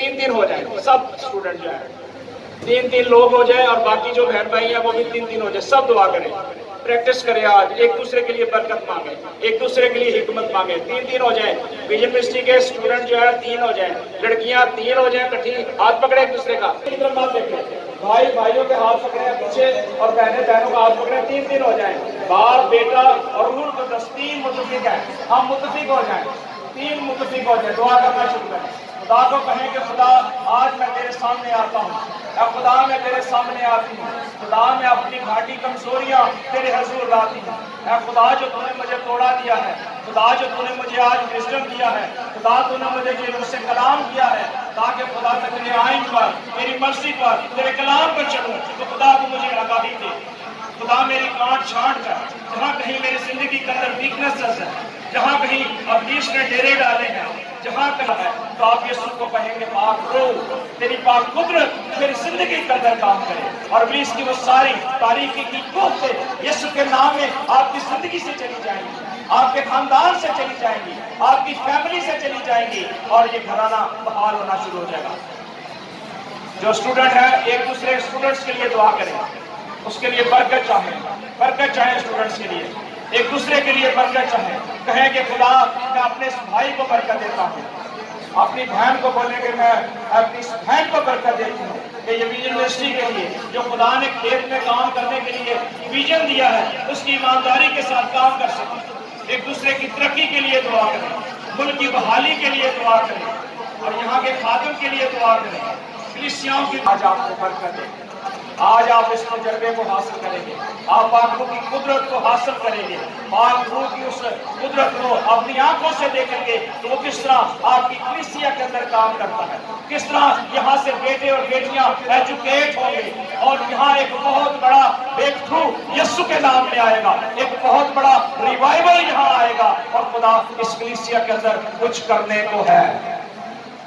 3 ہو جائیں. سب اسٹوڈنٹ جو ہیں 3 لوگ ہو جائیں، اور باقی جو بہن بھائی ہیں وہ بھی 3 ہو جائیں. سب دعا کریں، پریکٹس کریں. آج ایک دوسرے کے لیے برکت مانگیں، ایک دوسرے کے لیے حکمت مانگیں. 3 ہو جائیں. ویژن یونیورسٹی کے اسٹوڈنٹ جو ہے 3 ہو جائیں. لڑکیاں 3 ہو جائیں کٹھی. ہاتھ پکڑے ایک دوسرے کا، بھائی بھائیوں کے ہاتھ پکڑے پیچھے، اور بہنیں بہنوں کا ہاتھ پکڑے. 3 ہو جائیں. باپ بیٹا اور روح القدس 3 متفق ہیں. ہم متفق ہو جائیں. 3 متفق ہو جائیں. دعا کرنا شروع کریں. خدا کو کہیں کہ خدا آج میں تیرے سامنے آتا ہوں. اے خدا میں تیرے سامنے آتی ہوں. خدا میں اپنی گھاٹی کمزوریاں تیرے حضور لاتی ہوں. اے خدا جو تو نے مجھے توڑا دیا ہے، خدا جو تو نے مجھے آج وزڈم دیا ہے، خدا تو نے مجھے یہ مجھ سے کلام کیا ہے تاکہ خدا تیرے آئین پر، میری مرضی پر، تیرے کلام پر چلوں. تو خدا تو مجھے آگاہی دے. خدا میری کانٹ چھانٹ کر، جہاں کہیں میری زندگی کے اندر ویکنیسز ہے، جہاں کہیں ابلیس نے ڈیرے ڈالے ہیں، جہاں کہا ہے تو آپ یسوع کو کہیں گے پاک روح، تیری پاک قدرت میری زندگی کے اندر کام کرے، اور ابلیس کی وہ ساری تاریکی کی کوف سے یسوع کے نام میں آپ کی زندگی سے چلی جائیں گی، آپ کے خاندان سے چلی جائیں گی، آپ کی فیملی سے چلی جائیں گی، اور یہ گھرانہ بحال ہونا شروع ہو جائے گا. جو اسٹوڈنٹ ہے ایک دوسرے اسٹوڈنٹس کے لیے دعا کریں، اس کے لیے برکت چاہیں اسٹوڈنٹس کے لیے، ایک دوسرے کے لیے برکت چاہیں. کہیں کہ خدا میں اپنے اس بھائی کو برکت دیتا ہوں. اپنی بہن کو بولیں کہ میں اپنی اس بہن کو برکت دیتی ہوں کہ یہ ویژن یونیورسٹی کے لیے جو خدا نے کھیت میں کام کرنے کے لیے ویژن دیا ہے اس کی ایمانداری کے ساتھ کام کر سکیں. ایک دوسرے کی ترقی کے لیے دعا کریں، ملک کی بحالی کے لیے دعا کریں، اور یہاں کے خادم کے لیے دعا کریں. کلیسیاؤں کی آج آپ کو برکت دے. آج آپ اس تجربے کو حاصل کریں گے، آپ پاک روح کی قدرت کو حاصل کریں گے. پاک روح کی اس قدرت کو اپنی آنکھوں سے دیکھیں گے تو وہ کس طرح آپ کی کلیسیا کے اندر کام کرتا ہے، کس طرح یہاں سے بیٹے اور بیٹیاں ایجوکیٹ ہوں گے، اور یہاں ایک بہت بڑا بریک تھرو یسوع کے نام میں آئے گا. ایک بہت بڑا ریوائول یہاں آئے گا، اور خدا اس کلیسیا کے اندر کچھ کرنے کو ہے.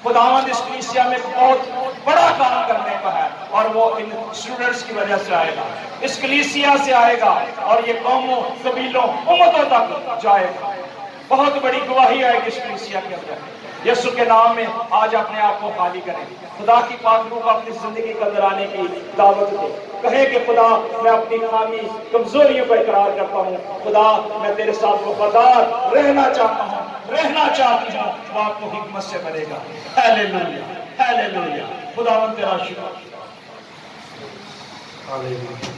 خداوند اس کلیسیا میں بہت بڑا کام کرنے کا ہے، اور وہ ان اسٹوڈنٹس کی وجہ سے آئے گا، اس کلیسیا سے آئے گا، اور یہ قوموں، قبیلوں، امتوں تک جائے گا. بہت بڑی گواہی آئے گی اس کلیسیا کے اندر. یسوع کے نام میں آج اپنے آپ کو خالی کریں. خدا کی پاک روح کو اپنی زندگی کے اندر آنے کی دعوت دے. کہے کہ خدا میں اپنی خامی کمزوریوں کو اقرار کرتا ہوں. خدا میں تیرے ساتھ وفادار رہنا چاہتا ہوں، رہنا چاہتی ہوں. وہ آپ کو حکمت سے کرے گا. Hallelujah, hallelujah. خداوند تیرا شکر. Hallelujah.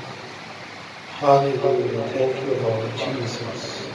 Hallelujah. Thank you, Lord Jesus.